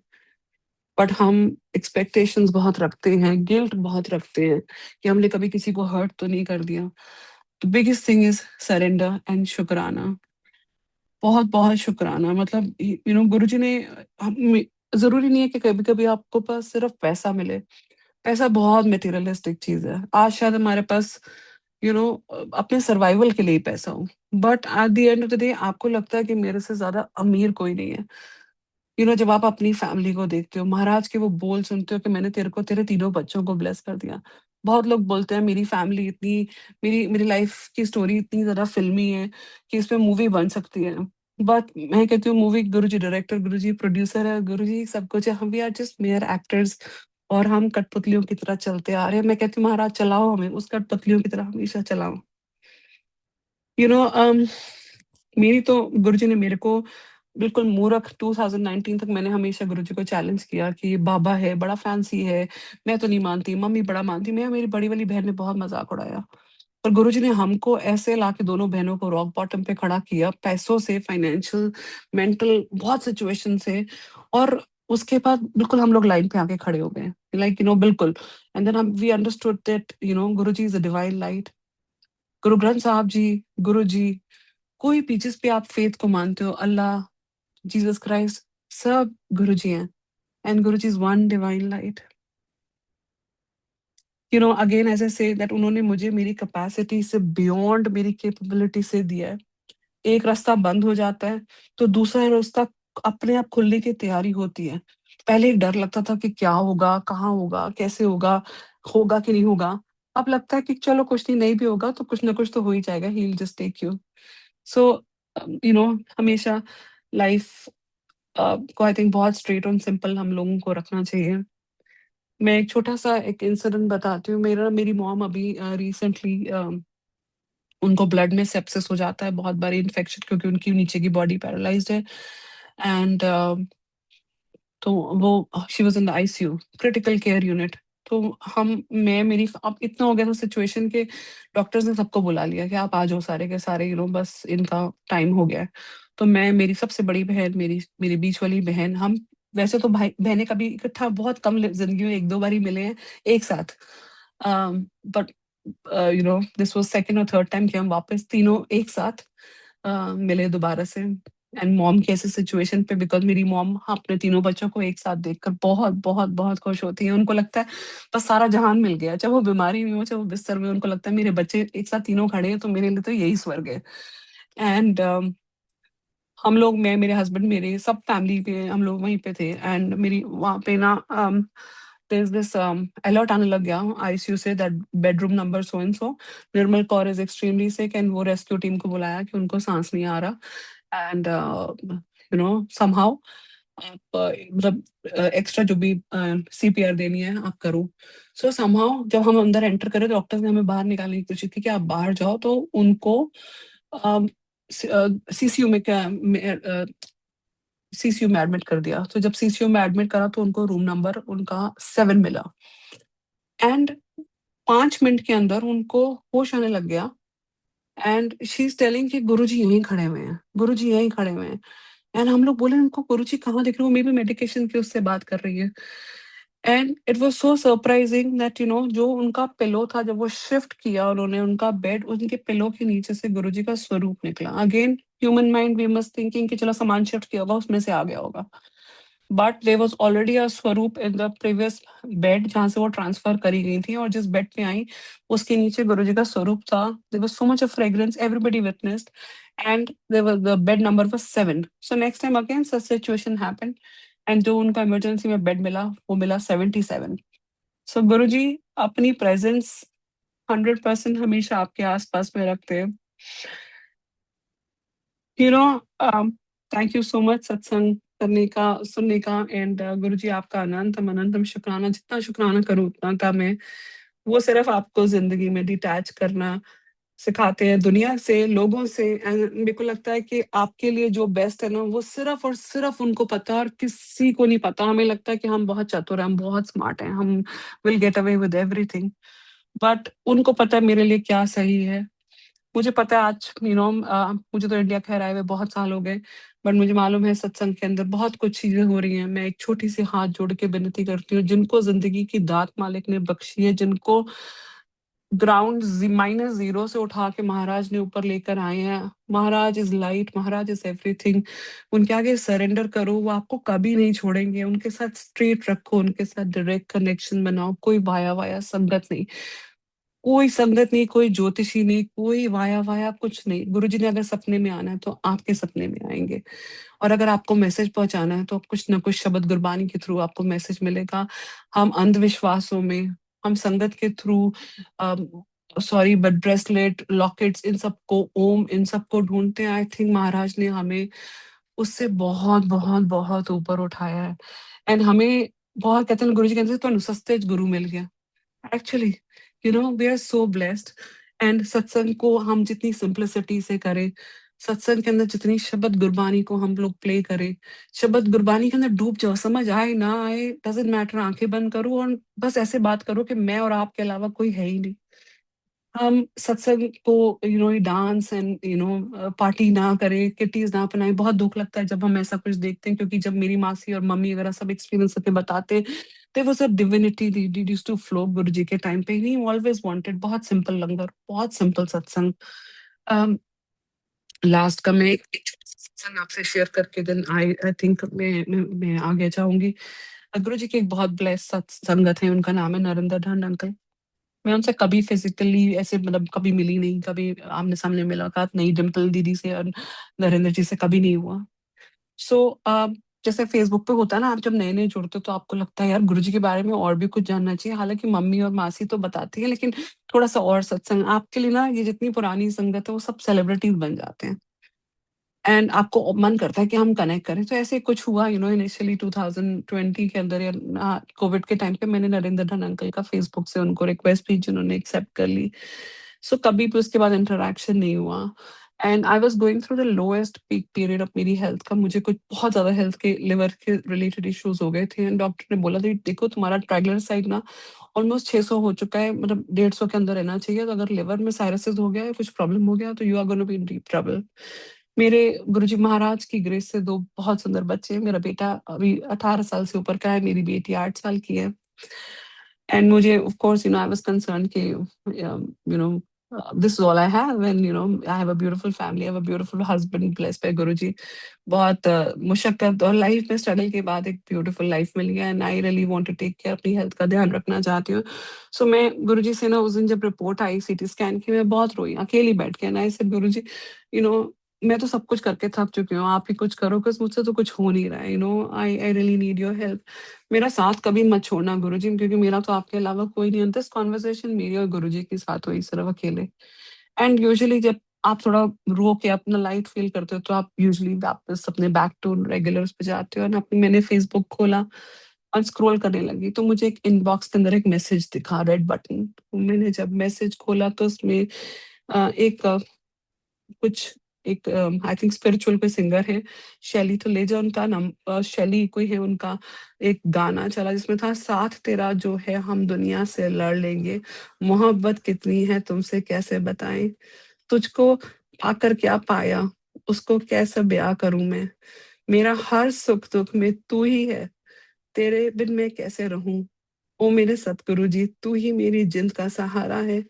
Speaker 2: बट हम एक्सपेक्टेशंस बहुत रखते हैं, गिल्ट बहुत रखते हैं कि हमने कभी किसी को हर्ट तो नहीं कर दिया। The biggest thing is surrender and शुकराना। बहुत-बहुत शुकराना, मतलब गुरुजी ने हम ज़रूरी नहीं है कि कभी-कभी आपको पास सिर्फ पैसा मिले। पैसा बहुत मटेरियलिस्टिक चीज़ है। आज शायद हमारे पास अपने सर्वाइवल के लिए ही पैसा हो। But at the end of the day आपको लगता है कि मेरे से ज़्यादा अमीर कोई नहीं है। जब आप अपनी फैमिली को देखते हो, महाराज के वो बोल सुनते हो कि मैंने तेरे को तेरे तीनों बच्चों को ब्लेस कर दिया। बहुत लोग बोलते हैं मेरी फैमिली इतनी, मेरी मेरी लाइफ की स्टोरी इतनी ज़्यादा फ़िल्मी है कि इस पे मूवी बन सकती है। बट मैं कहती हूँ movie Guruji director, Guruji producer है, गुरुजी सब कुछ है, हम we are just mere actors, और हम कठपुतलियों की तरह चलते आ रहे हैं। मैं कहती हूँ महाराज चलाओ हमें, उस कठपुतलियों की तरह हमेशा चलाओ। यू नो अम, मेरी तो गुरुजी ने मेरे को बिल्कुल मूर्ख 2019 तक मैंने हमेशा गुरुजी को चैलेंज किया कि बाबा है, बड़ा फैंसी है, मैं तो नहीं मानती, मम्मी बड़ा मानती, मैं मेरी बड़ी वाली बहन ने बहुत मज़ाक उड़ाया। और गुरुजी ने हमको ऐसे लाके दोनों बहनों को रॉक बॉटम पे खड़ा किया, पैसों से, फाइनेंशियल, मेंटल बहुत सिचुएशन से, और उसके बाद बिल्कुल हम लोग लाइन पे आके खड़े हो गए। लाइक बिल्कुल, एंड देन हम we understood that Guruji is a divine light. Guru Granth साहब जी, गुरुजी, कोई भी जिस पे आप फेथ को मानते हो, अल्लाह, जीसस क्राइस्ट, सब गुरुजी हैं, and Guruji is one divine light. Again as I say that उन्होंने मुझे मेरी कैपेसिटी से बियॉन्ड मेरी कैपेबिलिटी से दिया है। एक रास्ता बंद हो जाता है, तो दूसरा रास्ता अपने आप खुलने की तैयारी होती है। पहले एक डर लगता था कि क्या होगा, कहाँ होगा, कैसे होगा कि नहीं होगा? अब लगता है कि चलो कुछ नहीं, नहीं भी होगा तो कुछ ना कुछ तो हो ही जाएगा, he will just take you. So हमेशा लाइफ को आई थिंक बहुत स्ट्रेट और सिंपल हम लोगों को रखना चाहिए। मैं एक छोटा-सा एक इंसिडेंट बताती हूँ। मेरी मॉम अभी रिसेंटली उनको ब्लड में सेप्सिस हो जाता है, बहुत बारी इन्फेक्शन, क्योंकि उनकी नीचे की बॉडी पैरालाइज़्ड है, एंड तो वो she was in the ICU, critical care unit. तो हम मैं मेरी अब इतना हो गया था सिचुएशन कि डॉक्टर्स ने सबको बुला लिया कि आप आ जाओ सारे के सारे, बस इनका टाइम हो गया है। तो मैं, मेरी सबसे बड़ी बहन, मेरी मेरी बीच वाली बहन, हम वैसे तो भाई-बहनें कभी इकट्ठा बहुत कम ज़िंदगी में 1-2 बार ही मिले हैं एक साथ। बट दिस वाज़ सेकंड और थर्ड टाइम कि हम वापस तीनों एक साथ मिले दोबारा से। एंड मॉम की ऐसी सिचुएशन पे, बिकॉज़ मेरी मॉम अपने तीनों बच्चों को एक साथ देखकर बहुत, बहुत, बहुत खुश होती हैं। उनको लगता है बस सारा जहान मिल गया। चाहे वो बीमारी में हो, चाहे वो बिस्तर में हो, उनको लगता है मेरे बच्चे एक साथ तीनों खड़े हैं तो मेरे लिए तो यही स्वर्ग है। एंड हम लोग, मैं, मेरे हस्बैंड, मेरे सब फैमिली पे हम लोग वहीं पे थे। एंड मेरी वहाँ पे ना देयर इज़ दिस अलर्ट आने लग गया ICU say that bedroom number so and so, Nirmal Kaur is extremely sick. And वो रेस्क्यू टीम को बुलाया कि उनको साँस नहीं आ रहा। एंड समहाउ आप मतलब एक्स्ट्रा जो भी सीपीआर देनी है आप करो। सो समहाउ जब हम अंदर एंटर करे, डॉक्टर्स ने हमें बाहर निकालने की कोशिश की कि आप बाहर जाओ, तो उनको सीसीयू में क्या सीसीयू में एडमिट कर दिया। तो जब सीसीयू में एडमिट करा तो उनको रूम नंबर उनका 7 मिला। एंड 5 मिनट के अंदर उनको होश आने लग गया। एंड शी इज टेलिंग कि गुरुजी यहीं खड़े हुए हैं, गुरुजी यहीं खड़े हुए हैं। एंड हम लोग बोले उनको गुरुजी कहाँ दिख रहे हो, मे बी मेडिकेशन की उससे बात कर रही है। And it was so surprising that जो उनका पिलो था, जब वो शिफ्ट किया उन्होंने उनका बेड, उनके पिलो के नीचे से गुरुजी का स्वरूप निकला। Again human mind we must thinking कि चलो सामान शिफ्ट किया होगा उसमें से आ गया होगा, बट देयर वाज ऑलरेडी अ स्वरूप इन द प्रीवियस बेड जहाँ से वो ट्रांसफर करी गई थी। और जिस बेड पे आई उसके नीचे गुरुजी का स्वरूप था। There was so much of fragrance, everybody witnessed. And there was the bed number was 7। So next time again such situation happened, and जो उनका इमरजेंसी में बेड मिला वो मिला 77। सो गुरुजी अपनी प्रेजेंस 100% हमेशा आपके आसपास में रखते हैं। You know thank you so much सत्संग करने का, सुनने का। एंड गुरुजी आपका अनंतम अनंतम शुक्राना। जितना शुक्राना करूँ उतना कम है। वो सिर्फ आपको जिंदगी में डिटैच करना सिखाते हैं दुनिया से, लोगों से। एंड मेरे को लगता है कि आपके लिए जो बेस्ट है ना वो सिर्फ और सिर्फ उनको पता है और किसी को नहीं पता। हमें लगता है कि हम बहुत चतुर हैं, हम बहुत स्मार्ट हैं, हम will get away with everything, but उनको पता है मेरे लिए क्या सही है। मुझे पता है आज मुझे तो इंडिया खैर आए हुए बहुत साल हो गए, बट मुझे मालूम है सत्संग के अंदर बहुत कुछ चीजें हो रही हैं। मैं एक छोटी सी हाथ जोड़ के विनती करती हूँ, जिनको जिंदगी की दात मालिक ने बख्शी है, जिनको ग्राउंड माइनस जीरो से उठा के महाराज ने ऊपर लेकर आए हैं। Maharaj is light, Maharaj is everything. उनके आगे सरेंडर करो, वो आपको कभी नहीं छोड़ेंगे। उनके साथ स्ट्रेट रखो, उनके साथ डायरेक्ट कनेक्शन बनाओ, कोई वाया वाया संगत नहीं, कोई संगत नहीं, कोई ज्योतिषी नहीं, कोई वाया वाया कुछ नहीं। गुरुजी ने अगर सपने में आना है तो आपके सपने में आएंगे। और अगर आपको मैसेज पहुंचाना है तो कुछ ना कुछ शब्द गुरबानी के थ्रू आपको मैसेज मिलेगा। हम अंधविश्वासों में, हम संगत के through, sorry but bracelet, lockets, इन सबको ओम, इन सबको ढूंढते हैं। आई थिंक महाराज ने हमें उससे बहुत बहुत बहुत ऊपर उठाया है। एंड हमें बहुत कहते हैं, गुरु जी कहते हैं तो सस्ते गुरु मिल गया। Actually we are so blessed. And सत्संग को हम जितनी सिंप्लिसिटी से करें, सत्संग के अंदर जितनी शब्द गुरबानी को हम लोग प्ले करें, शब्द गुरबानी के अंदर डूब जाओ, समझ आए ना आए डजेंट मैटर, आंखें बंद करो और बस ऐसे बात करो कि मैं और आपके अलावा कोई है ही नहीं। हम सत्संग को डांस एंड पार्टी ना करें, किटीज ना बनाए। बहुत दुख लगता है जब हम ऐसा कुछ देखते हैं, क्योंकि जब मेरी मासी और मम्मी वगैरह सब एक्सपीरियंस करके बताते, there was a divinity that used to flow गुरु जी के टाइम पे। ही ऑलवेज वांटेड बहुत सिंपल लंगर, बहुत सिंपल सत्संग। लास्ट का मैं एक छोटा सा सत्संग आपसे शेयर करके देन आई थिंक मैं आगे जाऊंगी। गुरु जी की एक बहुत ब्लेस संगत है, उनका नाम है नरेंद्र धन अंकल। मैं उनसे कभी फिजिकली ऐसे मतलब कभी मिली नहीं, कभी आमने सामने मुलाकात नहीं, डिम्पल दीदी से और नरेंद्र जी से कभी नहीं हुआ। सो जैसे फेसबुक पे होता है ना, आप जब नए नए जुड़ते हो तो आपको लगता है यार गुरुजी के बारे में और भी कुछ जानना चाहिए। हालांकि मम्मी और मासी तो बताती है, लेकिन थोड़ा सा और सत्संग आपके लिए ना, ये जितनी पुरानी संगत है वो सब सेलिब्रिटीज बन जाते हैं। एंड आपको मन करता है कि हम कनेक्ट करें। तो ऐसे कुछ हुआ इनिशियली 2020 के अंदर या कोविड के टाइम पे मैंने नरेंद्र धन अंकल का फेसबुक से उनको रिक्वेस्ट भेजी, उन्होंने एक्सेप्ट कर ली। सो कभी भी उसके बाद इंटरेक्शन नहीं हुआ। And I was going through the lowest peak period of मेरी हेल्थ का। मुझे कुछ बहुत ज्यादा हेल्थ के लिवर के रिलेटेड इश्यूज हो गए थे। एंड डॉक्टर ने बोला था देखो तुम्हारा ट्राइग्लिसराइड ना ऑलमोस्ट 600 हो चुका है, मतलब 150 के अंदर रहना चाहिए। तो अगर लिवर में साइरसिस हो गया है, कुछ प्रॉब्लम हो गया, तो you are gonna be in deep trouble. मेरे गुरुजी महाराज की ग्रेस से 2 बहुत सुंदर बच्चे हैं। मेरा बेटा अभी 18 साल से ऊपर का है, मेरी बेटी 8 साल की है। एंड मुझे of course I was concerned कि this is all I have, and I have a beautiful family, I have a beautiful husband blessed by Guruji. बहुत मुशक्कत और लाइफ में स्ट्रगल के बाद एक ब्यूटीफुल लाइफ मिली है, and I really want to take care, अपनी हेल्थ का ध्यान रखना चाहती हूँ। सो मैं गुरुजी से ना, उस दिन जब रिपोर्ट आई सीटी स्कैन की, मैं बहुत रोई अकेली बैठ के, ना I said Guruji, you know मैं तो सब कुछ करके थक चुकी हूँ, आप ही कुछ करो, बिकॉज मुझसे तो कुछ हो नहीं रहा है, I I really need your help. मेरा साथ कभी मत छोड़ना गुरुजी, क्योंकि मेरा तो आपके अलावा कोई नहीं है। दिस कॉन्वर्सेशन मेरी और गुरुजी के साथ हुई, सिर्फ अकेले। एंड यूजुअली जब आप थोड़ा रो के अपना लाइट फील करते हो, तो आप यूजुअली वापस अपने बैक टू रेगुलर्स पे जाते हो। और अपनी मैंने फेसबुक खोला और स्क्रॉल करने लगी, तो मुझे एक इनबॉक्स के अंदर एक मैसेज दिखा, रेड बटन। तो मैंने जब मैसेज खोला, तो उसमें एक कुछ एक आई थिंक स्पिरिचुअल कोई सिंगर है, शैली थुलेजा उनका नाम, शैली कोई है उनका, एक गाना चला जिसमें था, साथ तेरा जो है हम दुनिया से लड़ लेंगे, मोहब्बत कितनी है तुमसे कैसे बताएं, तुझको पाकर क्या पाया, उसको कैसे ब्याह करूं मैं, मेरा हर सुख दुख में तू ही है, तेरे बिन मैं कैसे रहूं, ओ मेरे सतगुरु जी, तू ही मेरी जिंद का सहारा है,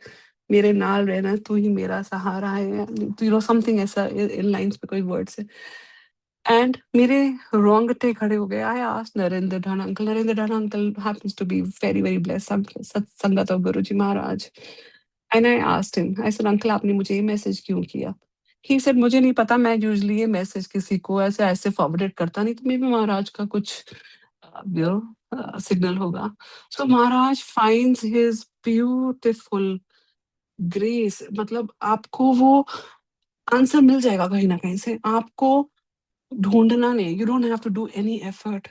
Speaker 2: मेरे नाल रहना, तू ही मेरा सहारा है, तो समथिंग ऐसा इन लाइंस पे कोई वर्ड्स है। एंड मेरे रोंगटे खड़े हो गए। I asked Narendra Dhan uncle happens to be very very blessed sangat of Guruji Maharaj. And I asked him, I said uncle आपने मुझे ये मैसेज क्यों किया? ही सेड मुझे नहीं पता, मैं यूजुअली ये मैसेज किसी को ऐसे ऐसे फॉरवर्डेड करता नहीं, तो मे बी महाराज का कुछ सिग्नल होगा। सो महाराज फाइंड्स हिज ब्यूटीफुल ग्रेस, मतलब आपको वो आंसर मिल जाएगा कहीं ना कहीं से, आपको ढूंढना नहीं, you don't have to do any effort.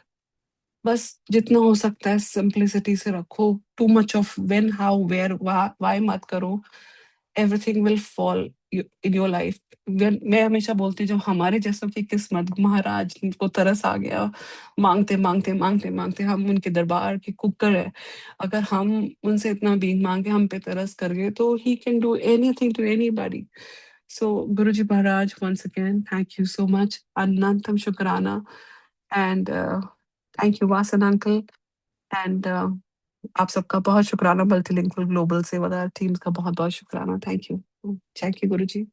Speaker 2: बस जितना हो सकता है सिंप्लिसिटी से रखो, too much of when how where why मत करो, everything will fall in your life. मैं हमेशा बोलती हूँ, जब हमारे जैसों की किस्मत महाराज को तरस आ गया, मांगते मांगते मांगते मांगते हम उनके दरबार के कुकर है, अगर हम उनसे इतना भीख मांगे, हम पे तरस कर गए, तो he can do anything to anybody. So Guruji Maharaj, once again thank you so much, अनंतम शुक्राना, and thank you Vasan uncle, and आप सबका बहुत शुक्राना, मल्टीलिंगुअल ग्लोबल सेवादार टीम्स का बहुत बहुत शुक्राना। Thank you Guruji.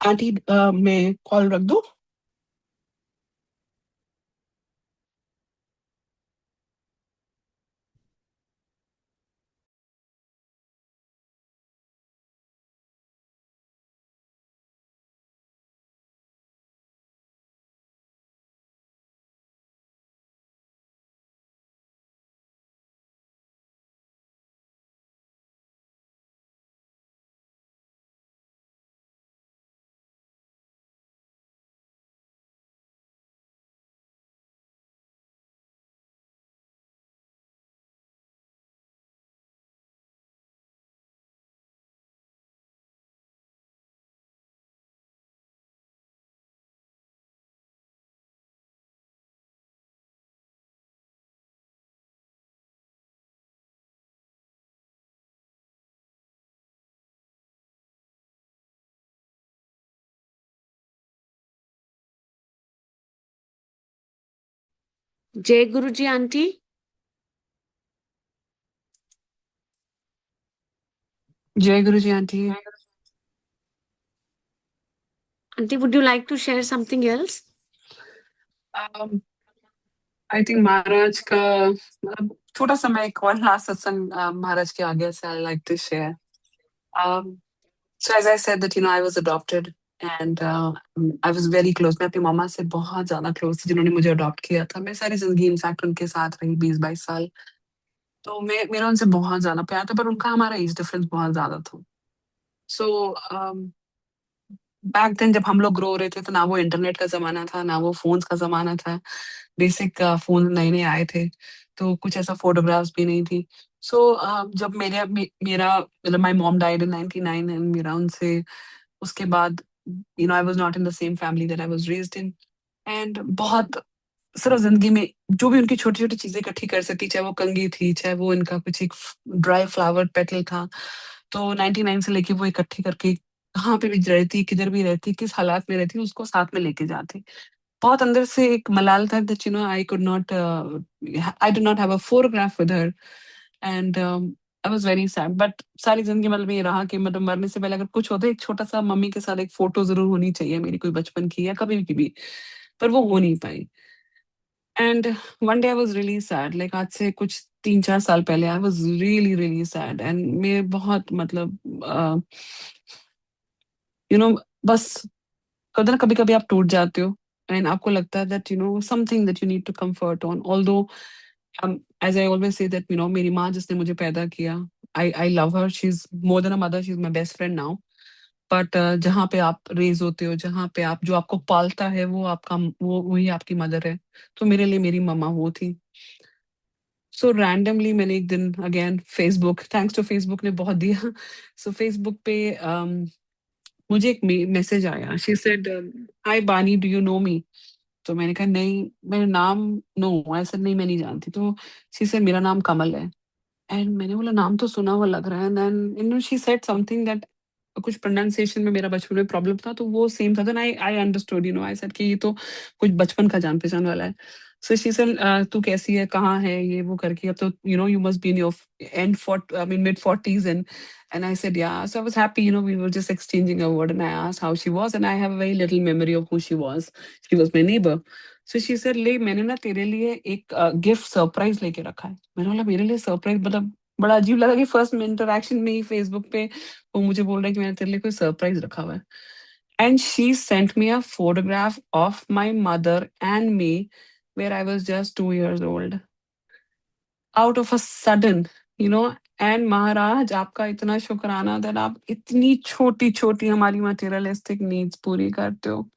Speaker 2: आंटी मैं कॉल रख दूं?
Speaker 3: जय गुरु जी आंटी।
Speaker 2: जय Guruji auntie.
Speaker 3: Auntie, would you like to share something else?
Speaker 2: I think Maharaj का मतलब छोटा सा मैं एक और लास्ट सत्संग महाराज के आगे से I like to share. So as I said that I was adopted, and I was very close, मैं अपनी मामा से बहुत ज्यादा क्लोज थी, जिन्होंने मुझे अडॉप्ट किया था। मैं सारी जिंदगी इनफैक्ट उनके साथ रही 20-22 साल। तो मैं मेरा उनसे बहुत ज्यादा प्यार था, पर उनका हमारा एज डिफरेंस बहुत ज्यादा था। सो बैक देन जब हम लोग ग्रो हो रहे थे, तो ना वो इंटरनेट का जमाना था, ना वो फोन्स का जमाना था। बेसिक फोन नए नए आए थे, तो कुछ ऐसा फोटोग्राफ्स भी नहीं थी। सो जब मेरा मतलब my mom died in 99, and मेरा उनसे उसके बाद I was not in the same family that I was raised in. And बहुत सिर्फ जिंदगी में जो भी उनकी छोटी छोटी चीजें इकट्ठी कर सकती, चाहे वो कंघी थी, चाहे वो इनका कुछ एक ड्राई फ्लावर पेटल था, तो 99 से लेके वो इकट्ठी करके कहाँ पे भी रहती, किधर भी रहती, किस हालात में रहती, उसको साथ में लेके जाती। बहुत अंदर से एक मलाल था that I could not, I did not have a photograph with her, and I was very sad. But सारी जिंदगी मतलब ये रहा कि मतलब मरने से पहले अगर कुछ होता है, एक छोटा सा मम्मी के साथ एक फोटो जरूर होनी चाहिए मेरी, कोई बचपन की या कभी की भी, पर वो हो नहीं पाई। And one day I was really sad, like आज से कुछ 3-4 साल पहले I was really really sad, and मैं बहुत मतलब यू नो बस कहते ना कभी कभी आप टूट जाते हो, एंड आपको लगता है that something that you need to comfort on, although as I always say that मेरी माँ जिसने मुझे पैदा किया, I love her, she is more than a mother, she is my best friend now. But जहाँ पे आप रेज होते हो, जहाँ पे आप जो आपको पालता है वो आपका वो वही आपकी मदर है, तो मेरे लिए मेरी मम्मा वो थी। सो रैंडमली मैंने एक दिन again Facebook, thanks to Facebook ने बहुत दिया, सो फेसबुक पे मुझे एक मैसेज आया, शी सेड हाय बानी डू यू नो मी, तो मैंने कहा नहीं, मेरा नाम, नो, ऐसा नहीं, मैं नहीं जानती, तो शी सेड मेरा नाम कमल है, एंड मैंने बोला नाम तो सुना हुआ लग रहा है, then she said something that कुछ प्रोनाउंसिएशन में मेरा बचपन में प्रॉब्लम था, तो वो सेम था, then I I understood, I said कि ये तो कुछ बचपन का जान पहचान वाला है। सो शी सेड तू कैसी है, कहाँ है, ये वो करके, अब तो you must be in your and fort, I mean mid 40s, and I said yeah, so I was happy, we were just exchanging a word, and I asked how she was, and I have a very little memory of who she was. She was my neighbor. So she said ले मैंने ना तेरे लिए एक gift surprise लेके रखा है। मैंने बोला मेरे लिए सरप्राइज, मतलब बड़ा अजीब लगा कि फर्स्ट इंटरेक्शन में ही फेसबुक पे वो मुझे बोल रहा है कि मैंने तेरे लिए कोई सरप्राइज रखा हुआ है। And she sent me a photograph of my mother and me where I was just 2 years old, out of a sudden, you know and Maharaj आपका इतना शुक्राना दैट आप इतनी छोटी छोटी हमारी मटेरियलिस्टिक नीड्स पूरी करते हो।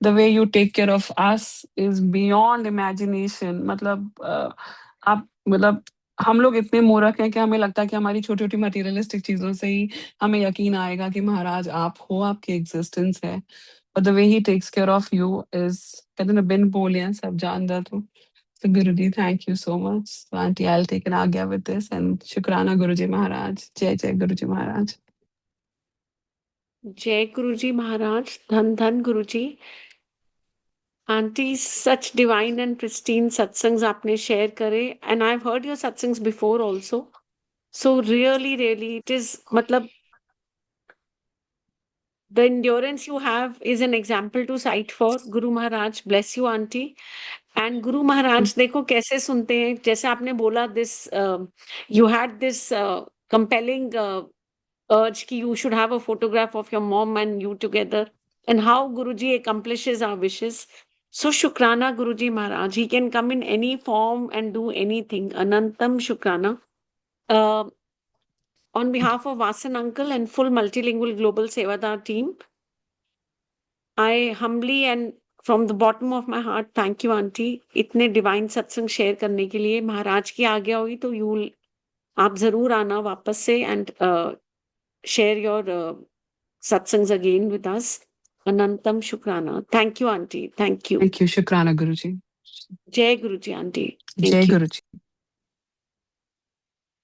Speaker 2: The way you take care of us is beyond imagination, मतलब आप मतलब हम लोग इतने मूर्ख हैं कि हमें लगता है कि हमारी छोटी छोटी मटेरियलिस्टिक चीजों से ही हमें यकीन आएगा कि महाराज आप हो, आपकी एग्जिस्टेंस है। But the way he takes care of you is कहते हैं ना बिन बोले सब जान जा तू। So Guruji, thank you so much. So Auntie, I'll take an agya with this, and Shukrana Guruji Maharaj. Jai Jai Guruji Maharaj.
Speaker 3: जय गुरुजी महाराज, धन धन Guruji. Auntie, such divine and pristine satsangs आपने शेयर करे, and I have heard your satsangs before also. So really really it is, मतलब the endurance you have is an example to cite for. Guru Maharaj bless you, auntie. And Guru Maharaj देखो कैसे सुनते हैं, जैसे आपने बोला this, you had this compelling urge कि you should have a photograph of your mom and you together, and how Guruji accomplishes our wishes. So Shukrana Guruji Maharaj, he can come in any form and do anything. Anantam Shukrana. Uh, on behalf of Vasan Uncle and full multilingual global Sevadar team, I humbly and from the bottom of my heart thank you, auntie. इतने divine सत्संग share करने के लिए। महाराज की आज्ञा हुई तो आप जरूर आना वापस से and share your satsangs again with us. Anantam Shukrana. Thank you, auntie. Thank you.
Speaker 2: Thank you, Shukrana Guruji.
Speaker 3: Jai Guruji, auntie.
Speaker 2: Jai
Speaker 3: Thank you.
Speaker 2: Guruji.